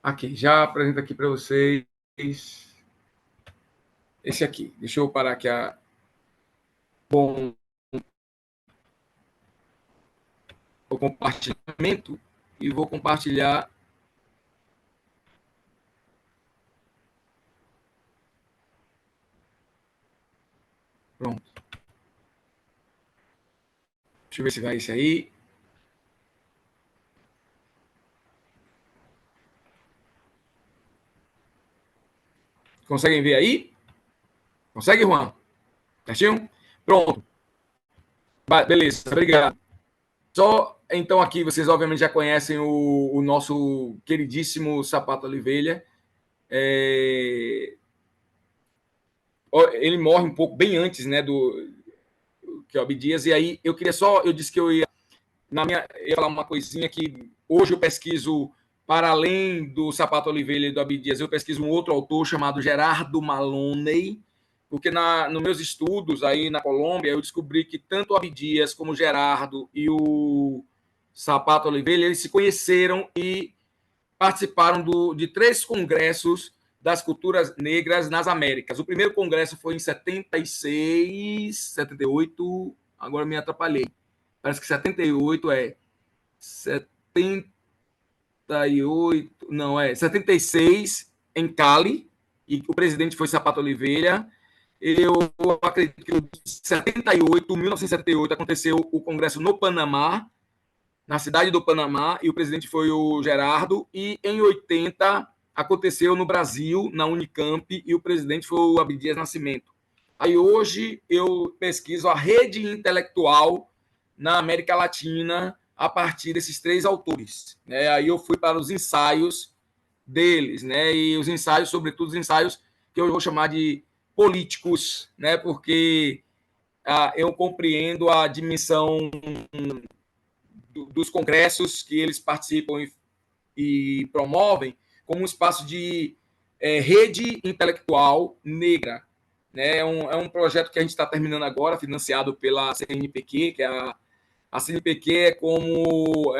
Aqui, já apresento aqui para vocês. Esse aqui. Deixa eu parar aqui Bom, o compartilhamento e vou compartilhar. Pronto. Deixa eu ver se vai esse aí. Conseguem ver aí? Consegue, Juan? Certinho? Pronto. Beleza, obrigado. Só, então, aqui, vocês obviamente já conhecem o nosso queridíssimo Sapato Oliveira. Ele morre um pouco bem antes, né, do que é o Abdias, e aí eu disse que eu ia falar uma coisinha que hoje eu pesquiso, para além do Sapato Oliveira e do Abdias, eu pesquiso um outro autor chamado Gerardo Maloney, porque nos meus estudos aí na Colômbia, eu descobri que tanto o Abdias como o Gerardo e o Sapato Oliveira, eles se conheceram e participaram de 3 congressos das culturas negras nas Américas. O primeiro congresso foi em 76, 78, agora me atrapalhei. Parece que 78 78, não, 76 em Cali, e o presidente foi Sapato Oliveira. Eu acredito que em 1978, aconteceu o congresso no Panamá, na cidade do Panamá, e o presidente foi o Gerardo, e em 80 aconteceu no Brasil, na Unicamp, e o presidente foi o Abdias Nascimento. Aí hoje eu pesquiso a rede intelectual na América Latina a partir desses 3 autores. Né? Aí eu fui para os ensaios deles, né? E os ensaios, sobretudo os ensaios que eu vou chamar de políticos, né? Porque eu compreendo a dimensão dos congressos que eles participam e promovem como um espaço de rede intelectual negra. Né? É um projeto que a gente está terminando agora, financiado pela CNPq, que é a CNPq é como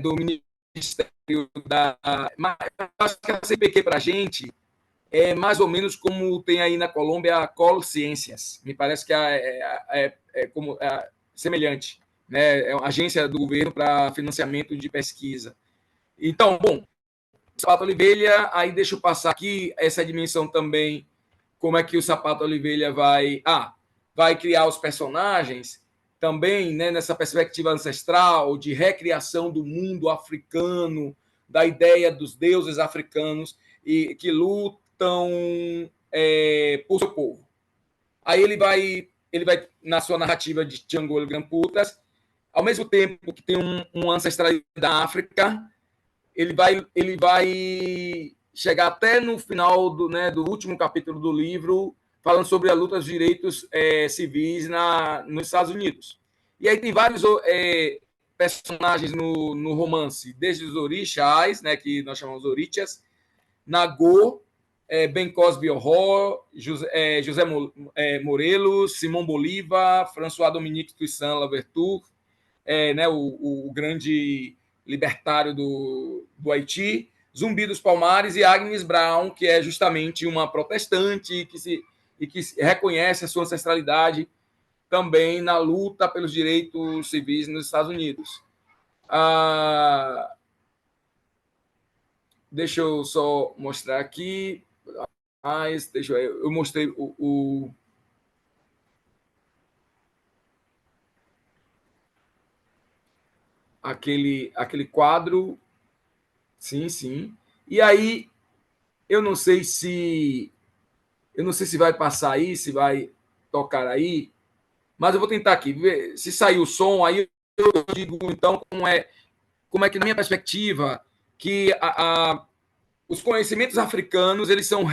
do Ministério da... Mas acho que a CNPq para a gente é mais ou menos como tem aí na Colômbia a Colciências. Me parece que como semelhante. Né? É uma agência do governo para financiamento de pesquisa. Então, bom, Sapato Oliveira, aí deixa eu passar aqui essa dimensão também, como é que o Sapato Oliveira vai criar os personagens. também, né, nessa perspectiva ancestral de recriação do mundo africano, da ideia dos deuses africanos e que lutam por seu povo. Aí ele vai na sua narrativa de Django e Gramputas, ao mesmo tempo que tem uma ancestralidade da África, ele vai chegar até no final do último capítulo do livro, falando sobre a luta dos direitos civis nos Estados Unidos. E aí tem vários personagens no romance, desde os orixás, né, que nós chamamos orichas, Nagô, Ben Cosby Horror, José Morelos, Simão Bolívar, François Dominique Toussaint Louverture, né, o grande libertário do Haiti, Zumbi dos Palmares e Agnes Brown, que é justamente uma protestante que reconhece a sua ancestralidade também na luta pelos direitos civis nos Estados Unidos. Deixa eu só mostrar aqui. Eu mostrei aquele quadro. Sim, sim. E aí, eu não sei se vai passar aí, se vai tocar aí, mas eu vou tentar aqui ver se sair o som. Aí eu digo então como é que na minha perspectiva que os conhecimentos africanos eles são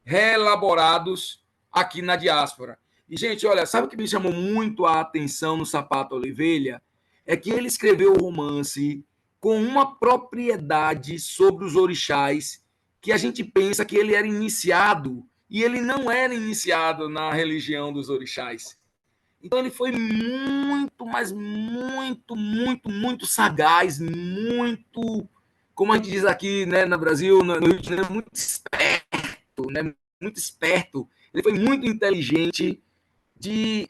reelaborados aqui na diáspora. E, gente, olha, sabe o que me chamou muito a atenção no Sapato Oliveira? É que ele escreveu o romance com uma propriedade sobre os orixás que a gente pensa que ele era iniciado, e ele não era iniciado na religião dos orixás. Então ele foi muito, mas muito, muito, muito sagaz, muito, como a gente diz aqui, né, no Brasil, no Rio de Janeiro, muito esperto, né, muito esperto. Ele foi muito inteligente de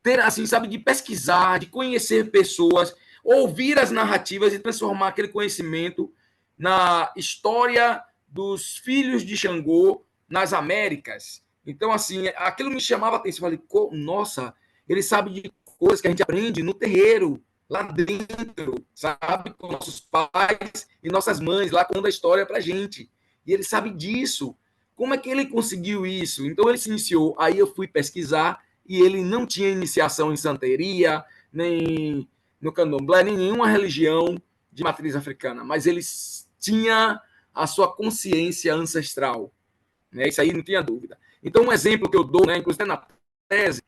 ter, assim, sabe, de pesquisar, de conhecer pessoas, ouvir as narrativas e transformar aquele conhecimento na história dos filhos de Xangô nas Américas. Então, assim, aquilo me chamava a atenção. Eu falei, nossa, ele sabe de coisas que a gente aprende no terreiro, lá dentro, sabe? Com nossos pais e nossas mães, lá contando a história pra gente. E ele sabe disso. Como é que ele conseguiu isso? Então, ele se iniciou. Aí eu fui pesquisar e ele não tinha iniciação em santeria, nem no candomblé, nem nenhuma religião de matriz africana, mas ele tinha a sua consciência ancestral. Né? Isso aí não tinha dúvida. Então, um exemplo que eu dou, né, inclusive na tese,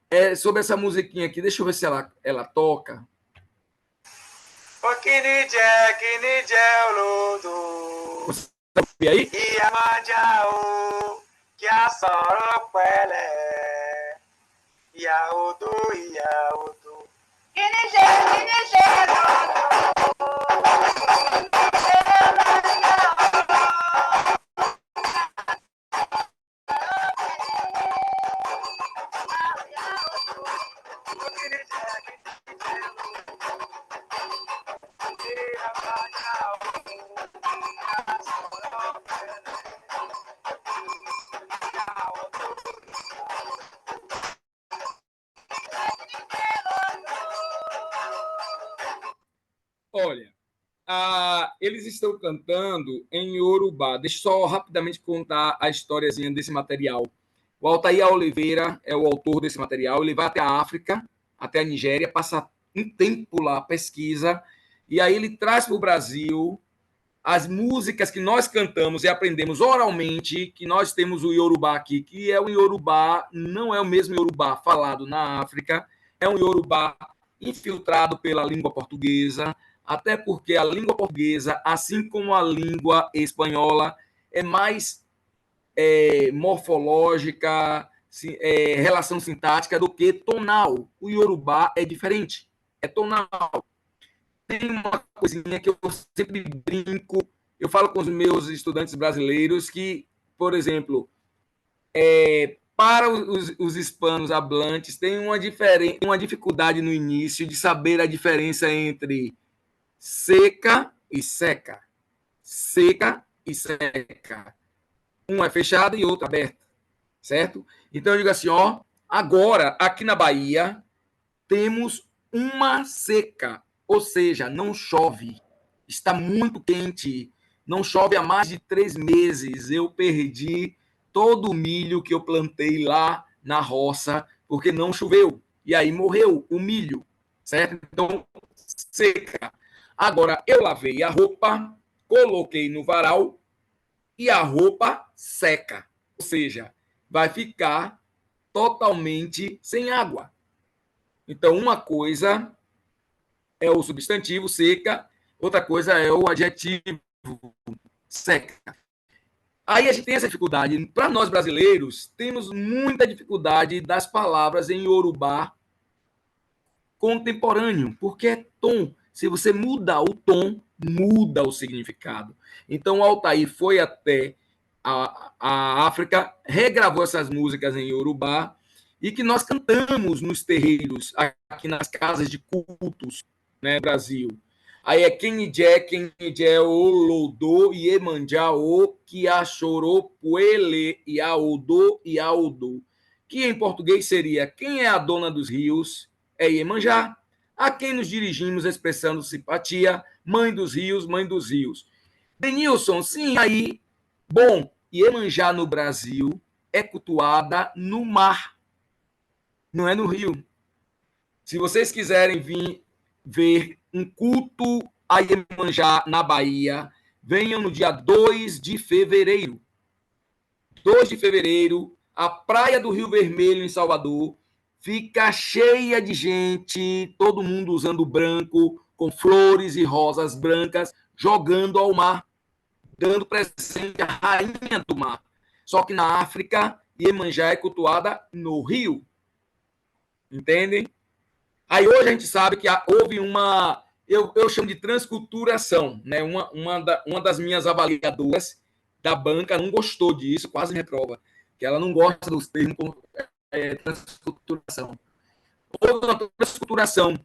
é sobre essa musiquinha aqui. Deixa eu ver se ela toca. Você sabe aí? Olha, eles estão cantando em Yorubá. Deixa eu só rapidamente contar a historiazinha desse material. O Altair Oliveira é o autor desse material. Ele vai até a África, até a Nigéria, passa um tempo lá, pesquisa, e aí ele traz para o Brasil as músicas que nós cantamos e aprendemos oralmente, que nós temos o Yorubá aqui, que é o Yorubá, não é o mesmo Yorubá falado na África, é um Yorubá infiltrado pela língua portuguesa, até porque a língua portuguesa, assim como a língua espanhola, é mais morfológica, relação sintática do que tonal. O Yorubá é diferente, é tonal. Tem uma coisinha que eu sempre brinco, eu falo com os meus estudantes brasileiros que, por exemplo, para os hispanos hablantes, tem uma dificuldade no início de saber a diferença entre seca e seca. Seca e seca. Uma é fechada e outra aberta, certo? Então eu digo assim, ó, Agora, aqui na Bahia, temos uma seca, ou seja, não chove. Está muito quente, não chove há mais de 3 meses. Eu perdi todo o milho que eu plantei lá na roça, porque não choveu. E aí morreu o milho, certo? Então, seca. Agora, eu lavei a roupa, coloquei no varal e a roupa seca. Ou seja, vai ficar totalmente sem água. Então, uma coisa é o substantivo seca, outra coisa é o adjetivo seca. Aí a gente tem essa dificuldade. Para nós brasileiros, temos muita dificuldade das palavras em Yorubá contemporâneo, porque é tom. Se você muda o tom, muda o significado. Então, o Altair foi até a África, regravou essas músicas em Yorubá e que nós cantamos nos terreiros, aqui nas casas de cultos, né, Brasil. Aí é Kenijé, Olodô, Iemanjá, O, Kiachorô, Puele, Iaodô, Iaodô. Que em português seria: quem é a dona dos rios? É Iemanjá. A quem nos dirigimos expressando simpatia? Mãe dos rios, mãe dos rios. Denilson, sim, aí. Bom, Iemanjá no Brasil é cultuada no mar, não é no rio. Se vocês quiserem vir ver um culto a Iemanjá na Bahia, venham no dia 2 de fevereiro. 2 de fevereiro, a Praia do Rio Vermelho, em Salvador, fica cheia de gente, todo mundo usando branco, com flores e rosas brancas, jogando ao mar, dando presente à rainha do mar. Só que na África, Iemanjá é cultuada no rio. Entendem? Aí hoje a gente sabe que houve uma, eu chamo de transculturação, né? Uma das minhas avaliadoras da banca não gostou disso, quase me reprova, que ela não gosta dos termos transculturação. Houve uma transculturação.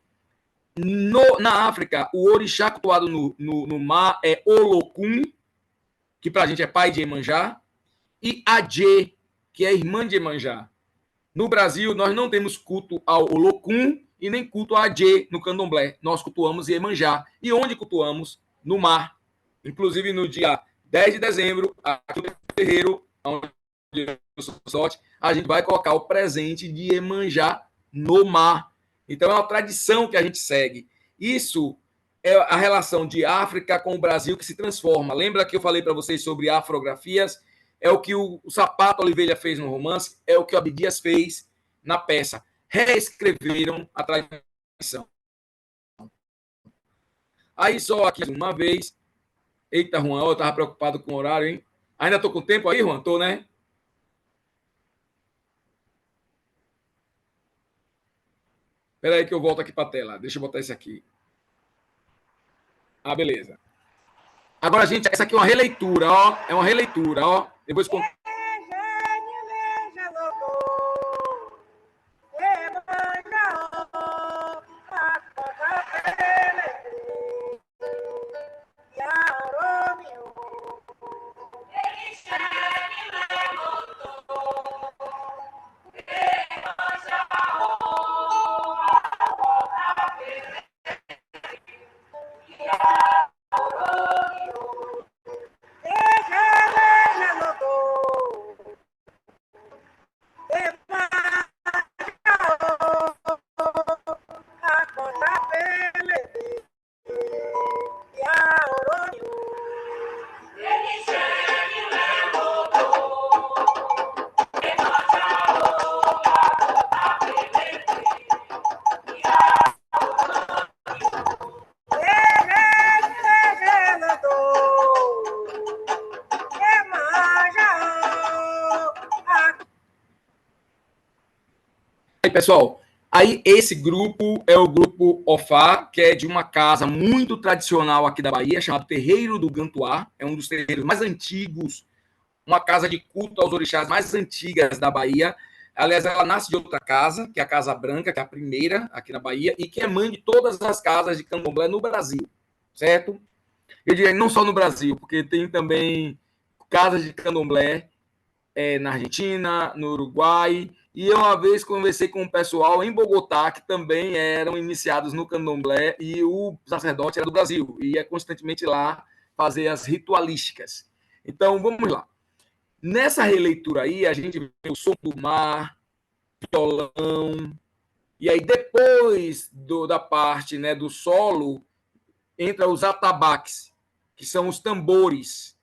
Na África, o orixá cultuado no mar é Olokun, que para a gente é pai de Iemanjá, e Adjê, que é irmã de Iemanjá. No Brasil, nós não temos culto ao Olokun e nem culto a Adjê no candomblé. Nós cultuamos Iemanjá. E onde cultuamos? No mar. Inclusive, no dia 10 de dezembro, aqui no terreiro, onde eu sou sorte, a gente vai colocar o presente de Iemanjá no mar. Então, é uma tradição que a gente segue. Isso é a relação de África com o Brasil que se transforma. Lembra que eu falei para vocês sobre afrografias? É o que o Sapato Oliveira fez no romance, é o que o Abdias fez na peça. Reescreveram a tradição. Aí só aqui uma vez. Eita, Juan, eu estava preocupado com o horário, hein? Ainda estou com tempo aí, Juan? Estou, né? Espera aí que eu volto aqui para a tela. Deixa eu botar esse aqui. Ah, beleza. Agora, gente, essa aqui é uma releitura, ó. É uma releitura, ó. Depois com aí, pessoal. Aí, esse grupo é o grupo Ofá, que é de uma casa muito tradicional aqui da Bahia, chamado Terreiro do Gantuá. É um dos terreiros mais antigos, uma casa de culto aos orixás mais antigas da Bahia. Aliás, ela nasce de outra casa, que é a Casa Branca, que é a primeira aqui na Bahia, e que é mãe de todas as casas de candomblé no Brasil, certo? Eu diria não só no Brasil, porque tem também casas de candomblé na Argentina, no Uruguai, e eu uma vez conversei com um pessoal em Bogotá que também eram iniciados no candomblé, e o sacerdote era do Brasil, e ia constantemente lá fazer as ritualísticas. Então, vamos lá. Nessa releitura aí, a gente vê o som do mar, violão, e aí depois da parte, né, do solo, entra os atabaques, que são os tambores,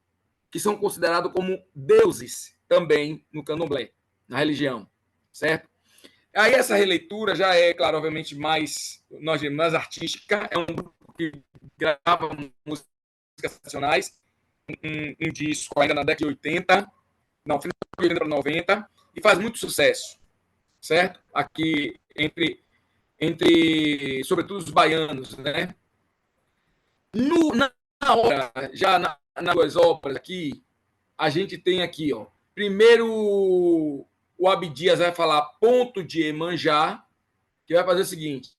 que são considerados como deuses também no candomblé, na religião, certo? Aí essa releitura já é, claro, obviamente, mais artística, é um grupo que grava músicas nacionais, um disco ainda na década de 80, não, final de 80 para 90, e faz muito sucesso, certo? Aqui entre sobretudo os baianos, né? Na hora, já nas duas obras aqui, a gente tem aqui, ó. Primeiro, o Abdias vai falar ponto de Iemanjá, que vai fazer o seguinte: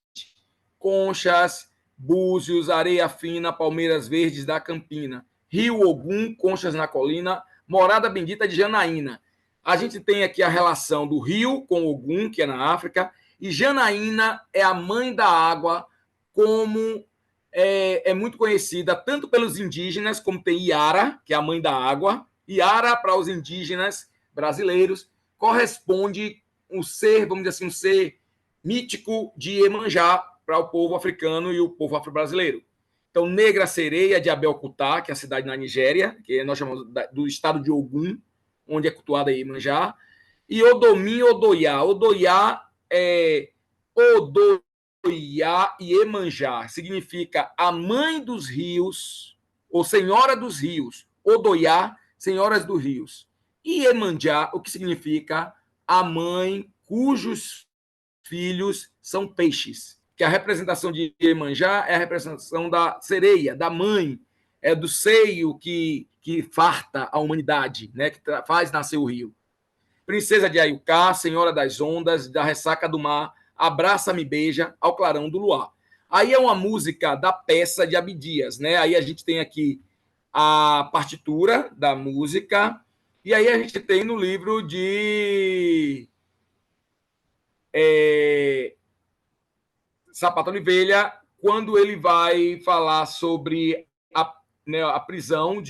conchas, búzios, areia fina, palmeiras verdes da Campina, Rio Ogum, conchas na colina, morada bendita de Janaína. A gente tem aqui a relação do rio com Ogum, que é na África, e Janaína é a mãe da água, como é muito conhecida tanto pelos indígenas, como tem Iara, que é a mãe da água. Iara, para os indígenas brasileiros, corresponde um ser, vamos dizer assim, um ser mítico de Iemanjá para o povo africano e o povo afro-brasileiro. Então, Negra Sereia de Abeokuta, que é a cidade na Nigéria, que nós chamamos do estado de Ogum, onde é cultuada Iemanjá, e Odomim Odoiá. Odoiá é Odoiá e Iemanjá, significa a mãe dos rios, ou senhora dos rios. Odoiá, senhoras dos rios. E Iemanjá, o que significa a mãe cujos filhos são peixes. Que a representação de Iemanjá é a representação da sereia, da mãe, é do seio que farta a humanidade, né, que faz nascer o rio. Princesa de Ayucá, senhora das ondas, da ressaca do mar, abraça-me, beija, ao clarão do luar. Aí é uma música da peça de Abdias, né? Aí a gente tem aqui a partitura da música, e aí a gente tem no livro de Sapato Oliveira, quando ele vai falar sobre a prisão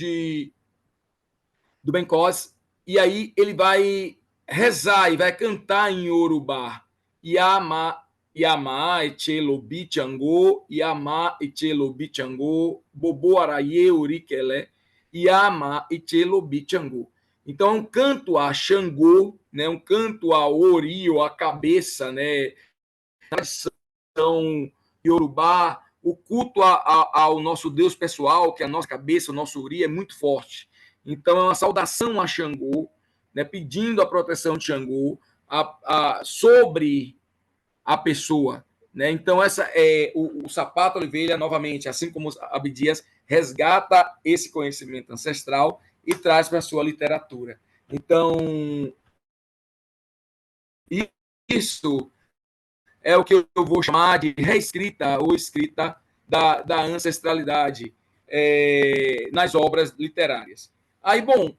do Bencós, e aí ele vai rezar e vai cantar em Yorubá. Yama Echelobi Chango, Yama Echelobi Chango, Bobo Araye Urikele, Yama Echelobi Chango. Então, é um canto a Xangô, né, um canto a Ori, ou a cabeça, né, tradição Yorubá, o culto ao nosso Deus pessoal, que é a nossa cabeça, o nosso Ori, é muito forte. Então, é uma saudação a Xangô, né, pedindo a proteção de Xangô sobre a pessoa. Né? Então, essa é o Sapato Oliveira, novamente, assim como Abdias, resgata esse conhecimento ancestral e traz para a sua literatura. Então, isso é o que eu vou chamar de reescrita ou escrita da ancestralidade nas obras literárias. Aí, bom,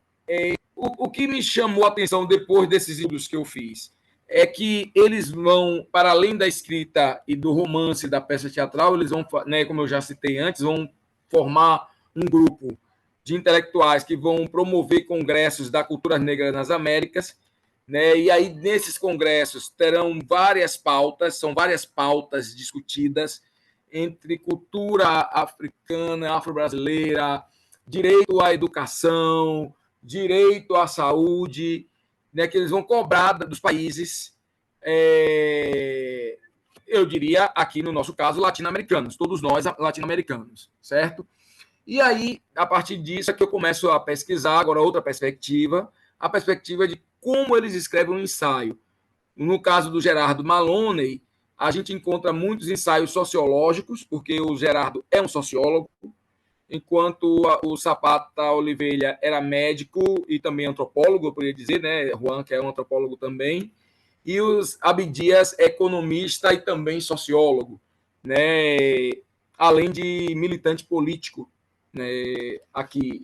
o que me chamou a atenção depois desses estudos que eu fiz é que eles vão, para além da escrita e do romance da peça teatral, eles vão, né, como eu já citei antes, vão formar um grupo de intelectuais que vão promover congressos da cultura negra nas Américas, né? E aí, nesses congressos, terão várias pautas, são várias pautas discutidas entre cultura africana, afro-brasileira, direito à educação, direito à saúde, né, que eles vão cobrar dos países, eu diria, aqui no nosso caso, latino-americanos, todos nós latino-americanos, certo? E aí, a partir disso, é que eu começo a pesquisar agora outra perspectiva, a perspectiva de como eles escrevem um ensaio. No caso do Gerardo Maloney, a gente encontra muitos ensaios sociológicos, porque o Gerardo é um sociólogo, enquanto o Zapata Oliveira era médico e também antropólogo, eu poderia dizer, né? Juan, que é um antropólogo também, e os Abdias, economista e também sociólogo, né? Além de militante político, né? Aqui.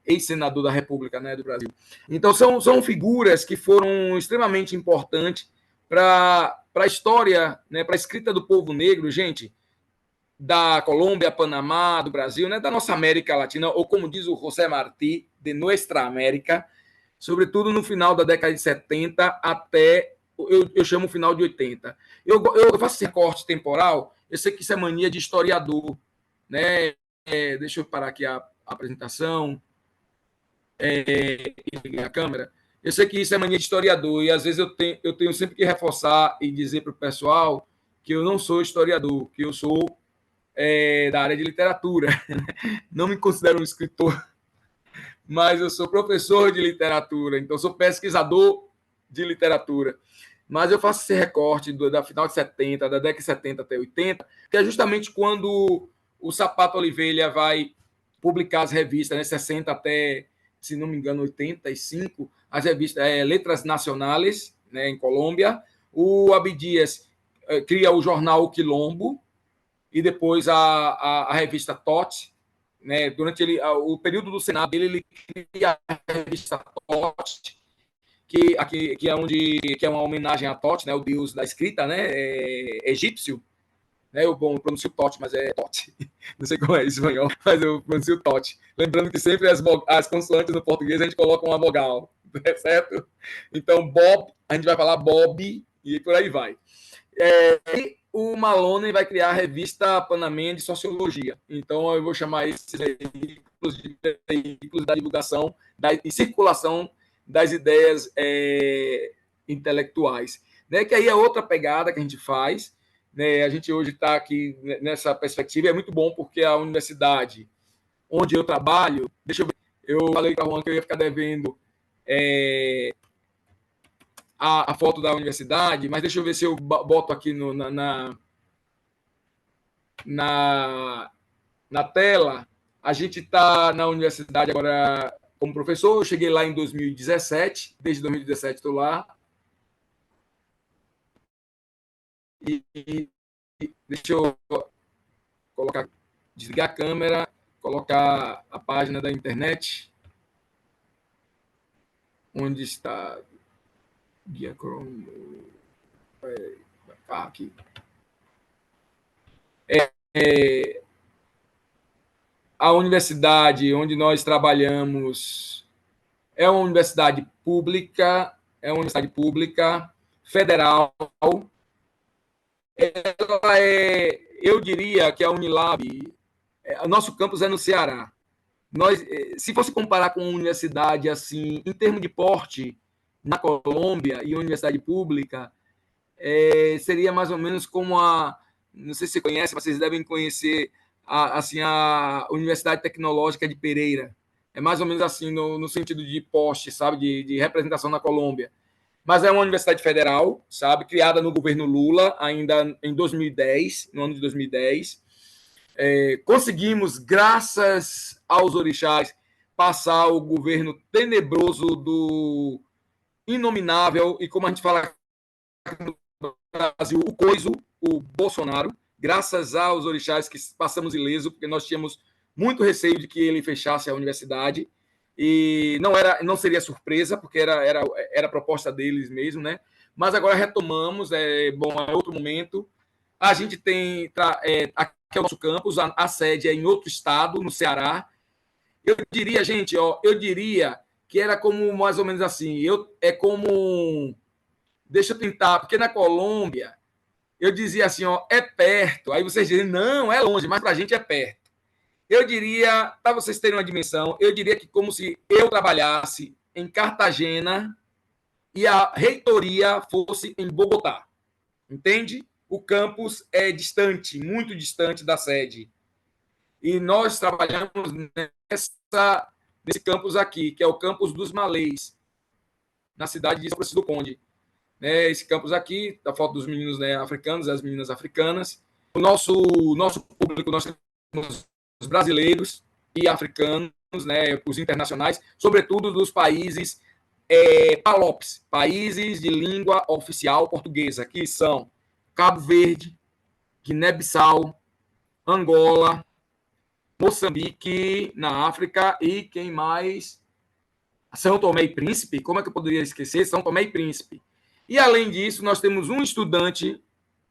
E ex-senador da República, né, do Brasil. Então, são figuras que foram extremamente importantes para a história, né, para a escrita do povo negro, gente, da Colômbia, Panamá, do Brasil, né, da nossa América Latina, ou como diz o José Martí, de Nuestra América, sobretudo no final da década de 70 até, eu chamo o final de 80. Eu faço esse recorte temporal, eu sei que isso é mania de historiador, né? Deixa eu parar aqui a apresentação, a câmera. Eu sei que isso é mania de historiador, e às vezes eu tenho sempre que reforçar e dizer para o pessoal que eu não sou historiador, que eu sou da área de literatura. Não me considero um escritor, mas eu sou professor de literatura, então sou pesquisador de literatura. Mas eu faço esse recorte da final de 70, da década de 70 até 80, que é justamente quando o Sapato Oliveira vai publicar as revistas, né, 60 até, se não me engano, 85, as revistas Letras Nacionais, né, em Colômbia. O Abdias cria o jornal O Quilombo, e depois a revista TOT, né? Durante o período do Senado dele, ele cria a revista TOT, que é uma homenagem a Tot, né? O deus da escrita, né? Egípcio. Né? Eu pronuncio Tot, mas é Tot. Não sei como é em espanhol, mas eu pronuncio Tot. Lembrando que sempre as consoantes no português a gente coloca uma vogal, certo? Então, Bob, a gente vai falar Bob e por aí vai. E o Maloney vai criar a revista Panamenha de Sociologia. Então, eu vou chamar esses veículos da divulgação e circulação das ideias intelectuais. Né? Que aí é outra pegada que a gente faz. Né? A gente hoje está aqui nessa perspectiva, e é muito bom porque a universidade onde eu trabalho, deixa eu ver, eu falei para o Juan que eu ia ficar devendo a foto da universidade, mas deixa eu ver se eu boto aqui na tela. A gente está na universidade agora como professor. Eu cheguei lá em 2017, desde 2017 estou lá. E deixa eu desligar a câmera, colocar a página da internet. Onde está? Guia Chrome. Aqui. A universidade onde nós trabalhamos é uma universidade pública, federal. Ela eu diria que a Unilab, o nosso campus é no Ceará. Nós, se fosse comparar com uma universidade assim, em termos de porte, na Colômbia e universidade pública, seria mais ou menos como não sei se você conhece, mas vocês devem conhecer a Universidade Tecnológica de Pereira. É mais ou menos assim no sentido de poste, sabe, de representação na Colômbia. Mas é uma universidade federal, sabe, criada no governo Lula, ainda em 2010, no ano de 2010. Conseguimos, graças aos orixás, passar o governo tenebroso do inominável, e como a gente fala no Brasil, o coiso, o Bolsonaro, graças aos orixás que passamos ileso, porque nós tínhamos muito receio de que ele fechasse a universidade, e não seria surpresa, porque era proposta deles mesmo, né? Mas agora retomamos, é outro momento. A gente tem aqui é o nosso campus, a sede é em outro estado, no Ceará. Eu diria, gente, eu diria que era como mais ou menos assim, é como, deixa eu tentar, porque na Colômbia eu dizia assim, é perto. Aí vocês dizem, não, é longe, mas para a gente é perto. Eu diria, para vocês terem uma dimensão, eu diria que como se eu trabalhasse em Cartagena e a reitoria fosse em Bogotá. Entende? O campus é distante, muito distante da sede. E nós trabalhamos nesse campus aqui, que é o campus dos Malês, na cidade de São Francisco do Conde. Esse campus aqui, a foto dos meninos, né, africanos, as meninas africanas. O nosso público, nós temos os brasileiros e africanos, né, os internacionais, sobretudo dos países PALOPs, países de língua oficial portuguesa, que são Cabo Verde, Guiné-Bissau, Angola, Moçambique, na África, e quem mais? São Tomé e Príncipe, como é que eu poderia esquecer? São Tomé e Príncipe. E, além disso, nós temos um estudante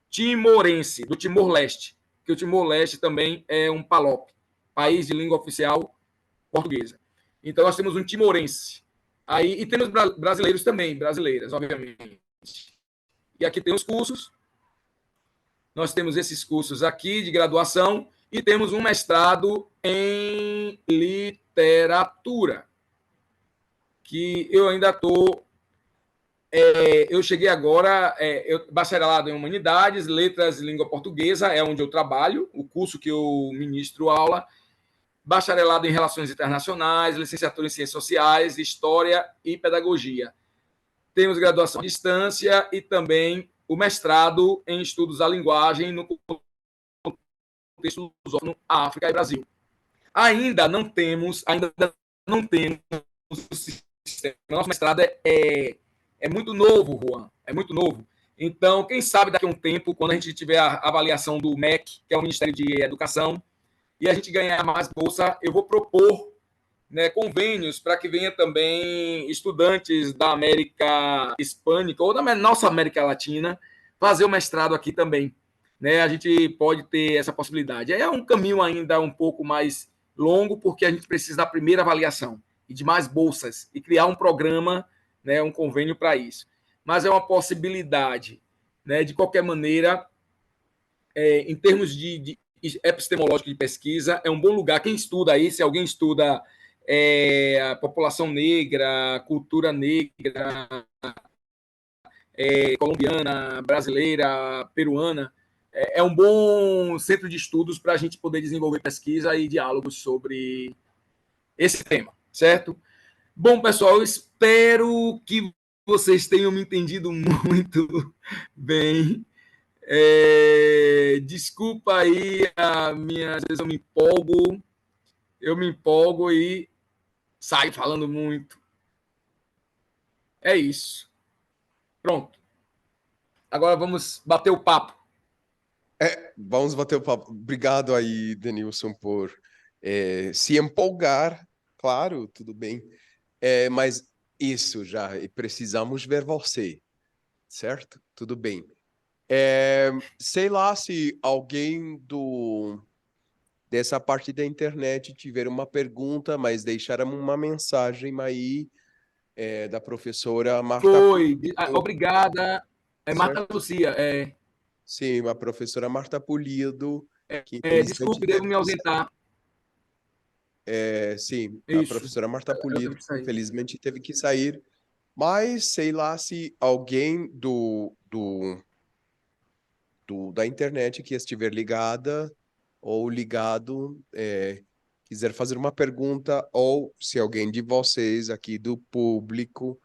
timorense, do Timor-Leste, que o Timor-Leste também é um PALOP, país de língua oficial portuguesa. Então, nós temos um timorense. Aí, e temos brasileiros também, brasileiras, obviamente. E aqui tem os cursos. Nós temos esses cursos aqui de graduação e temos um mestrado em literatura, que eu ainda estou. Eu cheguei agora, bacharelado em Humanidades, Letras e Língua Portuguesa, é onde eu trabalho, o curso que eu ministro aula, bacharelado em Relações Internacionais, licenciatura em Ciências Sociais, História e Pedagogia. Temos graduação à distância e também o mestrado em Estudos da Linguagem no contexto lusófono, África e Brasil. Ainda não temos o sistema. Nosso mestrado é muito novo, Juan, é muito novo. Então, quem sabe daqui a um tempo, quando a gente tiver a avaliação do MEC, que é o Ministério de Educação, e a gente ganhar mais bolsa, eu vou propor, né, convênios para que venha também estudantes da América Hispânica ou da nossa América Latina fazer o mestrado aqui também. Né? A gente pode ter essa possibilidade. É um caminho ainda um pouco mais longo, porque a gente precisa da primeira avaliação e de mais bolsas e criar um programa, né, um convênio para isso. Mas é uma possibilidade. Né? De qualquer maneira, em termos de epistemológico de pesquisa, é um bom lugar. Quem estuda aí, se alguém estuda a população negra, cultura negra, colombiana, brasileira, peruana, é um bom centro de estudos para a gente poder desenvolver pesquisa e diálogos sobre esse tema, certo? Bom, pessoal, eu espero que vocês tenham me entendido muito bem. Desculpa aí às vezes eu me empolgo e saio falando muito. É isso. Pronto. Agora vamos bater o papo. Vamos bater o papo. Obrigado aí, Denilson, por se empolgar. Claro, tudo bem. Mas isso já, e precisamos ver você, certo? Tudo bem. Sei lá se alguém dessa parte da internet tiver uma pergunta, mas deixaram uma mensagem aí da professora Marta Foi. Pulido, Obrigada. Marta certo? Lucia. Sim, a professora Marta Pulido, que infelizmente Desculpe, devo teve me que ausentar. sim, a Isso. professora Marta Eu Pulido, tenho que sair. infelizmente teve que sair, mas sei lá se alguém da internet que estiver ligada ou ligado quiser fazer uma pergunta, ou se alguém de vocês aqui do público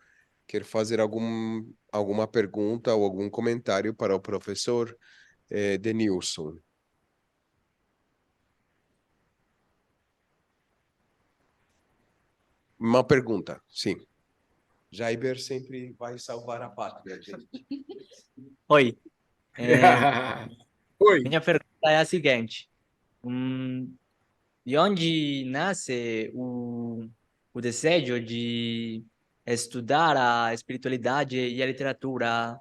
quer fazer alguma pergunta ou algum comentário para o professor Denilson. Uma pergunta, sim. Jaiber sempre vai salvar a pátria, gente. Oi, Oi. minha pergunta é a seguinte: de onde nasce o desejo de estudar a espiritualidade e a literatura?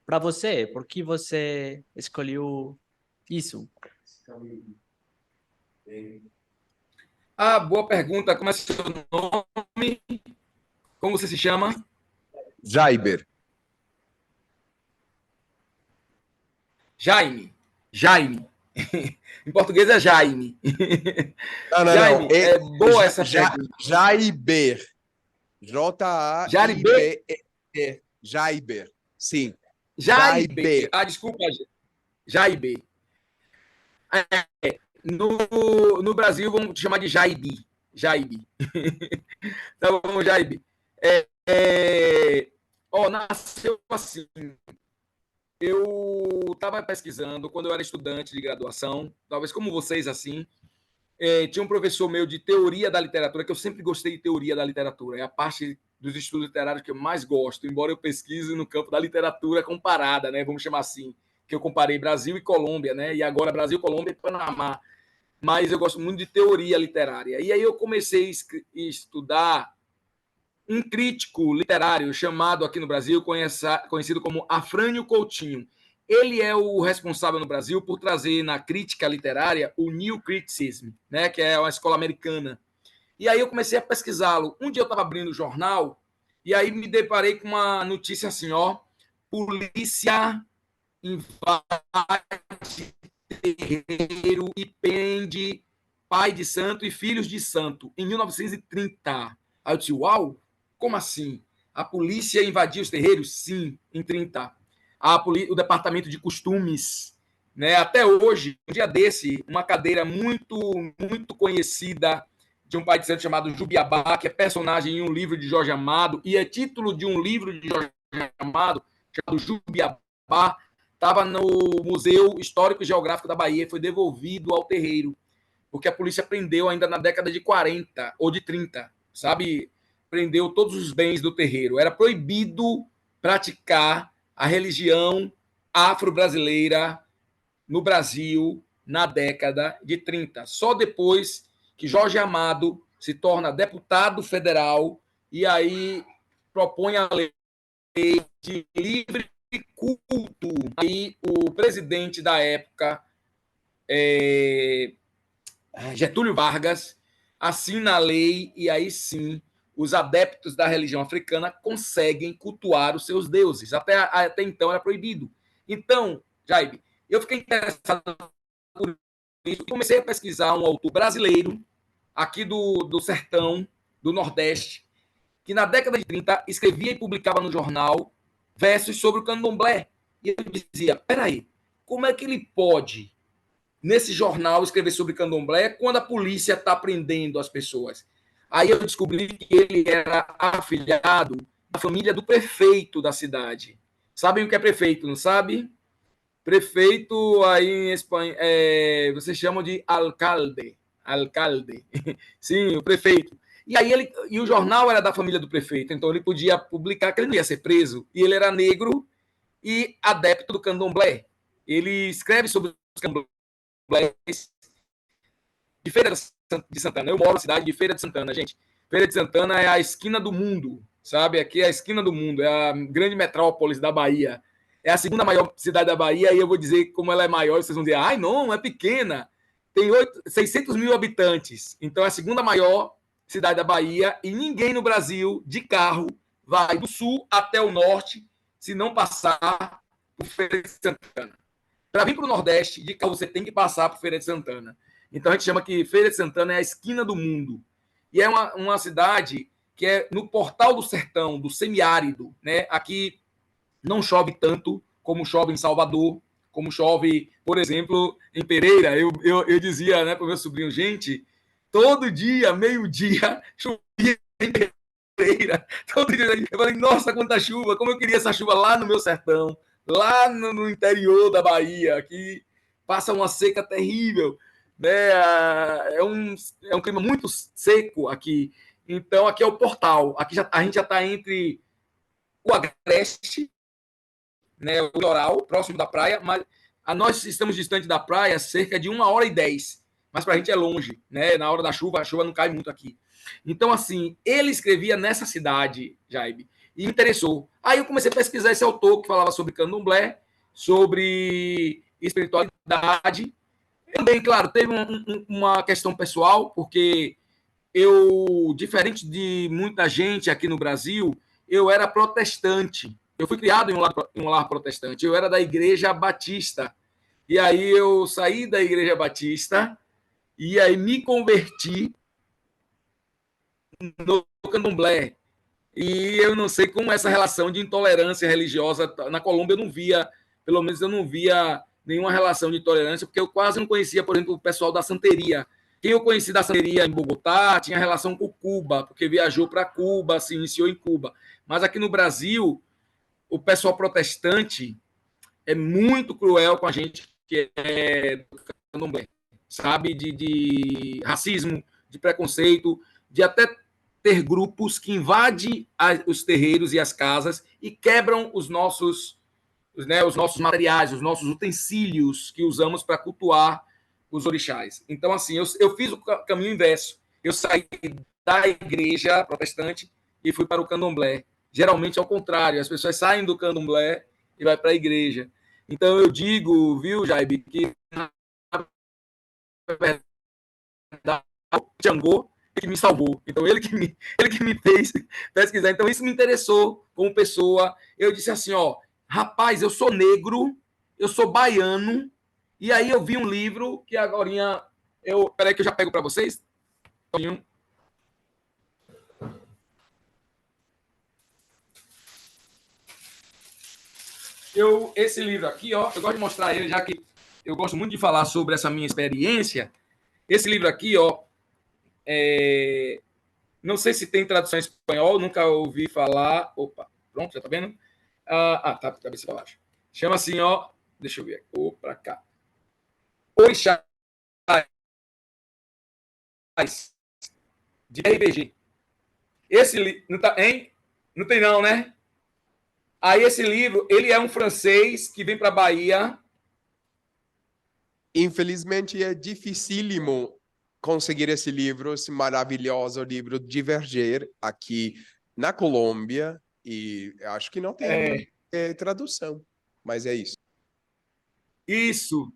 Para você, por que você escolheu isso? Boa pergunta. Como é seu nome? Como você se chama? Jaiber. Jaime. Jaime. Em português é Jaime. Não. Jaime, é boa essa pergunta. Jaiber. J-A-I-B-E-R. Jaiber. Sim. Jaibe. Desculpa. Jaibe. No Brasil, vamos chamar de Jaibe. Jaibe. Então, vamos, Jaibe. Nasceu assim. Eu estava pesquisando quando eu era estudante de graduação, talvez como vocês assim. Tinha um professor meu de teoria da literatura, que eu sempre gostei de teoria da literatura. É a parte dos estudos literários que eu mais gosto, embora eu pesquise no campo da literatura comparada, né? Vamos chamar assim, que eu comparei Brasil e Colômbia, né? E agora Brasil, Colômbia e Panamá. mas eu gosto muito de teoria literária. E aí eu comecei a estudar um crítico literário chamado aqui no Brasil, conhecido como Afrânio Coutinho. Ele é o responsável no Brasil por trazer na crítica literária o New Criticism, né, que é uma escola americana. E aí eu comecei a pesquisá-lo. Um dia eu estava abrindo o jornal e aí me deparei com uma notícia assim, ó, polícia invade terreiro e prende pai de santo e filhos de santo em 1930. Aí eu disse, uau, como assim? A polícia invadiu os terreiros? Sim, em 30. O departamento de costumes, né? Até hoje, um dia desse, uma cadeira muito conhecida de um pai de santo chamado Jubiabá, que é personagem em um livro de Jorge Amado, e é título de um livro de Jorge Amado, chamado Jubiabá, estava no Museu Histórico e Geográfico da Bahia e foi devolvido ao terreiro, porque a polícia prendeu ainda na década de 40 ou de 30, sabe? Prendeu todos os bens do terreiro. Era proibido praticar a religião afro-brasileira no Brasil na década de 30. Só depois que Jorge Amado se torna deputado federal e aí propõe a lei de livre culto. Aí o presidente da época, Getúlio Vargas, assina a lei e aí sim os adeptos da religião africana conseguem cultuar os seus deuses. Até então era proibido. Então, Jaime, eu fiquei interessado por isso e comecei a pesquisar um autor brasileiro aqui do sertão, do Nordeste, que na década de 30 escrevia e publicava no jornal versos sobre o candomblé. E eu dizia, peraí, como é que ele pode, nesse jornal, escrever sobre candomblé quando a polícia está prendendo as pessoas? Aí eu descobri que ele era afilhado da família do prefeito da cidade. Sabem o que é prefeito, não sabe? Prefeito aí em Espanha, vocês chamam de alcalde. Alcalde. Sim, o prefeito. E aí o jornal era da família do prefeito, então ele podia publicar que ele não ia ser preso. E ele era negro e adepto do candomblé. Ele escreve sobre os candomblés de Feira de Santana. Eu moro na cidade de Feira de Santana, gente. Feira de Santana é a esquina do mundo, sabe? Aqui é a esquina do mundo, é a grande metrópole da Bahia. É a segunda maior cidade da Bahia e eu vou dizer como ela é maior. Vocês vão dizer, ai, não, é pequena. Tem 600 mil habitantes. Então é a segunda maior cidade da Bahia e ninguém no Brasil, de carro, vai do sul até o norte se não passar por Feira de Santana. Para vir para o Nordeste, de carro você tem que passar por Feira de Santana. Então a gente chama que Feira de Santana é a esquina do mundo. E é uma cidade que é no portal do sertão, do semiárido, né? Aqui não chove tanto como chove em Salvador, como chove, por exemplo, em Pereira. Eu dizia, né, para o meu sobrinho, gente, todo dia, meio-dia, chovia em Pereira. Todo dia. Eu falei, nossa, quanta chuva, como eu queria essa chuva lá no meu sertão, lá no interior da Bahia, que passa uma seca terrível. Né? É um clima muito seco aqui. Então, aqui é o portal. Aqui a gente já está entre o Agreste, né, o litoral, próximo da praia, mas nós estamos distante da praia cerca de 1h10, mas para a gente é longe, né? Na hora da chuva, a chuva não cai muito aqui. Então, assim, ele escrevia nessa cidade, Jaime, e me interessou. Aí eu comecei a pesquisar esse autor que falava sobre candomblé, sobre espiritualidade. Também, claro, teve uma questão pessoal, porque eu, diferente de muita gente aqui no Brasil, eu era protestante. Eu fui criado em um lar protestante. Eu era da Igreja Batista. E aí eu saí da Igreja Batista e aí me converti no candomblé. E eu não sei como essa relação de intolerância religiosa na Colômbia eu não via, pelo menos eu não via nenhuma relação de intolerância, porque eu quase não conhecia, por exemplo, o pessoal da santeria. Quem eu conheci da santeria em Bogotá tinha relação com Cuba, porque viajou para Cuba, se iniciou em Cuba. Mas aqui no Brasil, o pessoal protestante é muito cruel com a gente que é do candomblé, sabe? De racismo, de preconceito, de até ter grupos que invadem os terreiros e as casas e quebram os nossos materiais, os nossos utensílios que usamos para cultuar os orixás. Então, assim, eu fiz o caminho inverso. Eu saí da igreja protestante e fui para o candomblé. Geralmente é o contrário, as pessoas saem do candomblé e vai para a igreja. Então eu digo, viu, Jaibe, que na verdade o Xangô que me salvou. Então ele que me fez pesquisar. Então isso me interessou como pessoa. Eu disse assim, ó, rapaz, eu sou negro, eu sou baiano, e aí eu vi um livro que agora peraí que eu já pego para vocês. Esse livro aqui, ó, eu gosto de mostrar ele, já que eu gosto muito de falar sobre essa minha experiência. Esse livro aqui, ó, não sei se tem tradução em espanhol, nunca ouvi falar. Opa, pronto, já tá vendo? Tá, cabeça para baixo. Chama assim, ó, deixa eu ver, vou para cá. Orixás de RPG. Esse não tá, hein? Não tem não, né? Aí esse livro, ele é um francês que vem para a Bahia. Infelizmente é dificílimo conseguir esse maravilhoso livro Diverger aqui na Colômbia e acho que não tem tradução, mas é isso. Isso.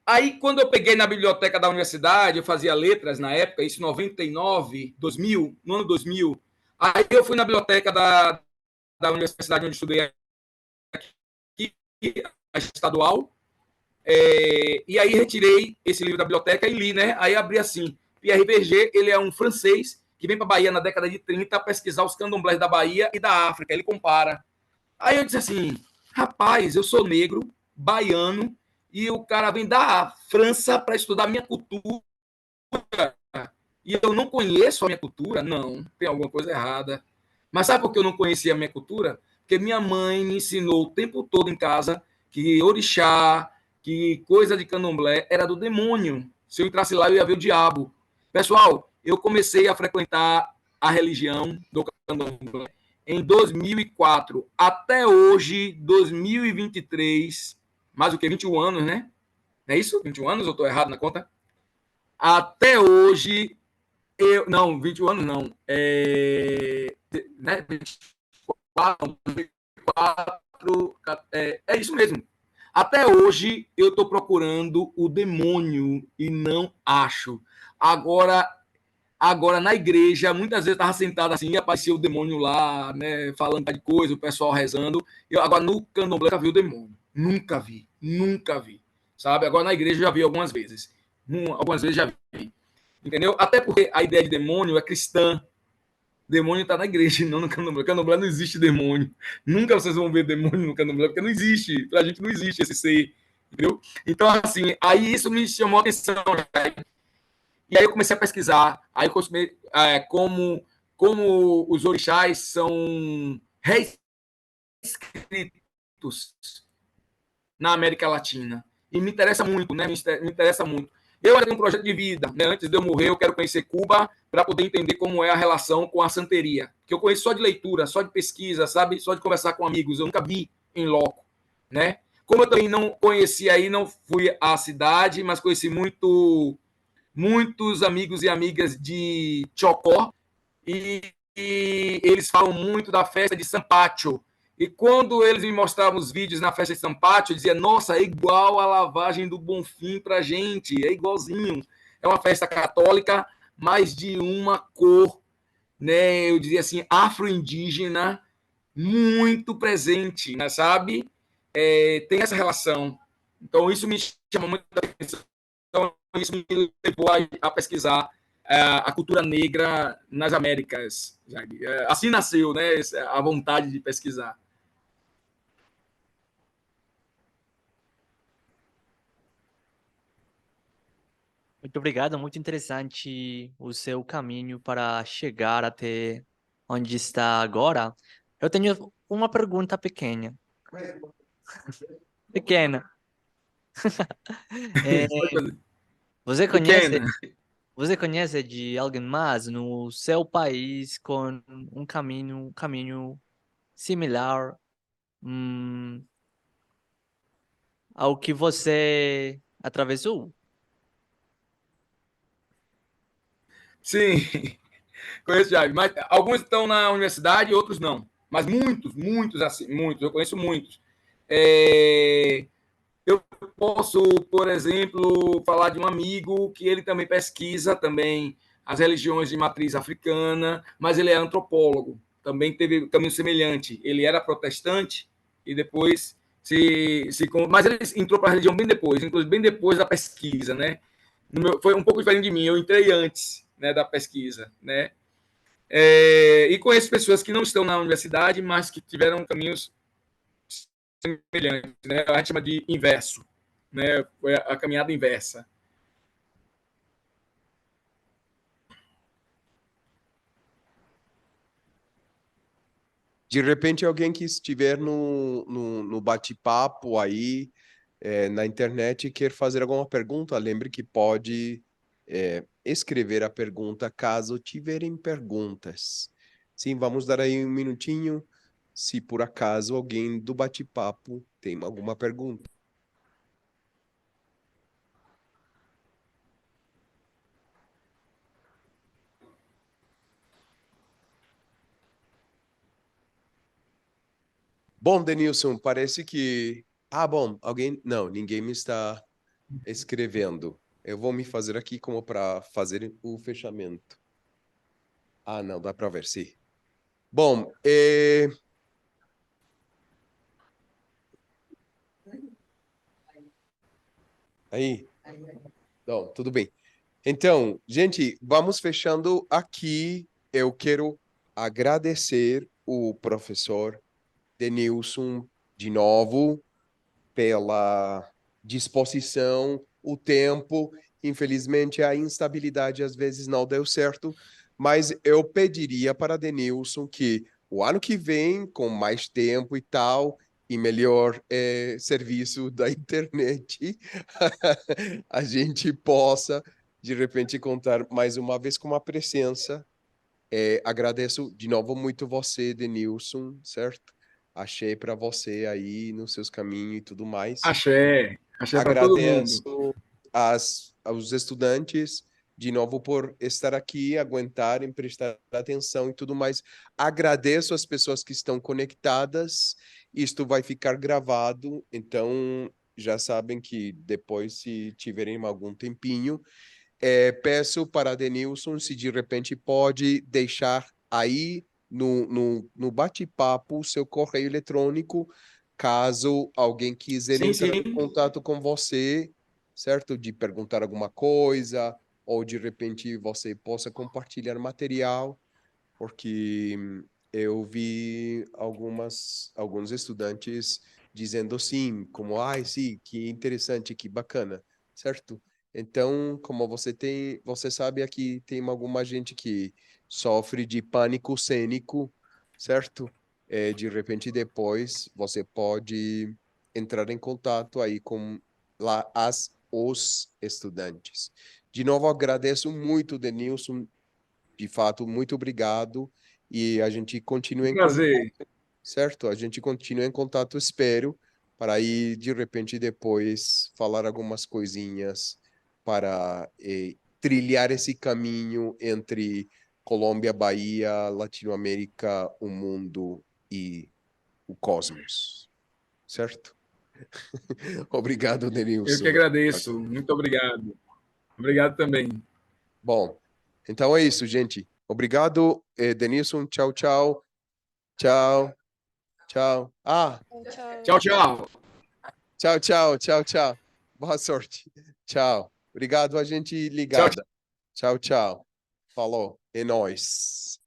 Aí, quando eu peguei na biblioteca da universidade, eu fazia letras na época, isso em 99, 2000, no ano 2000. Aí eu fui na biblioteca da universidade onde estudei aqui, a estadual, e aí retirei esse livro da biblioteca e li, né? Aí abri assim, Pierre Berger, ele é um francês que vem para a Bahia na década de 30 pesquisar os candomblés da Bahia e da África, ele compara. Aí eu disse assim, rapaz, eu sou negro, baiano, e o cara vem da França para estudar minha cultura, e eu não conheço a minha cultura? Não, tem alguma coisa errada. Mas sabe por que eu não conhecia a minha cultura? Porque minha mãe me ensinou o tempo todo em casa que orixá, que coisa de candomblé era do demônio. Se eu entrasse lá, eu ia ver o diabo. Pessoal, eu comecei a frequentar a religião do candomblé em 2004. Até hoje, 2023, mais o que? 21 anos, né? Não é isso? 21 anos? Eu estou errado na conta? Até hoje, não, 21 anos não. Né, 24, 24, é isso mesmo. Até hoje eu estou procurando o demônio e não acho. Agora na igreja, muitas vezes estava sentado assim e aparecia o demônio lá, né, falando de coisa, o pessoal rezando. Agora no candomblé já vi o demônio. Nunca vi, nunca vi. Sabe? Agora na igreja já vi algumas vezes. Algumas vezes já vi. Entendeu? Até porque a ideia de demônio é cristã. Demônio está na igreja, não no candomblé. No candomblé não existe demônio. Nunca vocês vão ver demônio no candomblé, porque não existe. Pra gente não existe esse ser. Entendeu? Então, assim, aí isso me chamou a atenção. Né? E aí eu comecei a pesquisar. Aí eu comecei, como os orixás são reescritos na América Latina. E me interessa muito, né? Me interessa muito. Eu tenho um projeto de vida, né? Antes de eu morrer, eu quero conhecer Cuba para poder entender como é a relação com a santeria. Que eu conheço só de leitura, só de pesquisa, sabe? Só de conversar com amigos. Eu nunca vi em loco, né? Como eu também não conheci aí, não fui à cidade, mas conheci muitos amigos e amigas de Chocó e eles falam muito da festa de Sampaio. E quando eles me mostravam os vídeos na festa de Sampaio, eu dizia, nossa, é igual a lavagem do Bonfim pra gente, é igualzinho. É uma festa católica, mas de uma cor, né, eu dizia assim, afro-indígena, muito presente, né, sabe? Tem essa relação. Então, isso me chama muito a atenção. Então, isso me levou a pesquisar a cultura negra nas Américas. Assim nasceu, né, a vontade de pesquisar. Muito obrigado, muito interessante o seu caminho para chegar até onde está agora. Eu tenho uma pergunta pequena. Pequena. É, você conhece, Pequena. você conhece de alguém mais no seu país com um caminho similar, ao que você atravessou? Sim, conheço já, mas alguns estão na universidade, outros não. Mas muitos, assim, muitos, eu conheço muitos. É, eu posso, por exemplo, falar de um amigo que ele também pesquisa também as religiões de matriz africana, mas ele é antropólogo. Também teve um caminho semelhante. Ele era protestante e depois mas ele entrou para a religião bem depois, inclusive bem depois da pesquisa, né? Foi um pouco diferente de mim. Eu entrei antes, né, da pesquisa, né? E conheço pessoas que não estão na universidade, mas que tiveram caminhos semelhantes, né? A gente chama de inverso, né? Foi a caminhada inversa. De repente, alguém que estiver no bate-papo aí, na internet, quer fazer alguma pergunta, lembre que pode escrever a pergunta caso tiverem perguntas. Sim, vamos dar aí um minutinho, se por acaso alguém do bate-papo tem alguma pergunta. Bom, Denilson, parece que... Ah, bom, alguém... Não, ninguém me está escrevendo. Eu vou me fazer aqui como para fazer o fechamento. Ah, não, dá para ver, sim. Bom, aí, não, tudo bem. Então, gente, vamos fechando aqui. Eu quero agradecer o professor Denilson de novo pela disposição, o tempo. Infelizmente, a instabilidade às vezes não deu certo, mas eu pediria para Denilson que o ano que vem, com mais tempo e tal, e melhor serviço da internet, a gente possa, de repente, contar mais uma vez com uma presença. Agradeço de novo muito você, Denilson, certo? Achei para você aí nos seus caminhos e tudo mais. Axé para todo mundo. Agradeço aos estudantes de novo por estar aqui, aguentarem, prestar atenção e tudo mais. Agradeço as pessoas que estão conectadas. Isto vai ficar gravado, então já sabem que depois, se tiverem algum tempinho, peço para Denilson se de repente pode deixar aí no bate-papo o seu correio eletrônico, caso alguém quiser Sim, entrar em sim. contato com você, certo? De perguntar alguma coisa, ou de repente você possa compartilhar material, porque eu vi alguns estudantes dizendo sim, como, ai, sim, que interessante, que bacana, certo? Então, como você sabe, aqui tem alguma gente que sofre de pânico cênico, certo? De repente, depois, você pode entrar em contato aí com lá os estudantes. De novo, agradeço muito, Denilson, de fato, muito obrigado e a gente continua Um em contato, prazer. certo? A gente continua em contato, espero, para aí, de repente, depois falar algumas coisinhas para trilhar esse caminho entre Colômbia, Bahia, Latinoamérica, o mundo e o cosmos, certo? Obrigado, Eu que Denilson. agradeço. Muito obrigado. Obrigado também. Bom, então é isso, gente. Obrigado, Denilson. Tchau, tchau. Tchau. Tchau. Ah, Tchau, tchau. tchau, tchau, tchau, tchau. Boa sorte. Tchau. Obrigado a gente Tchau, ligada. Tchau, tchau. Falou. É nóis.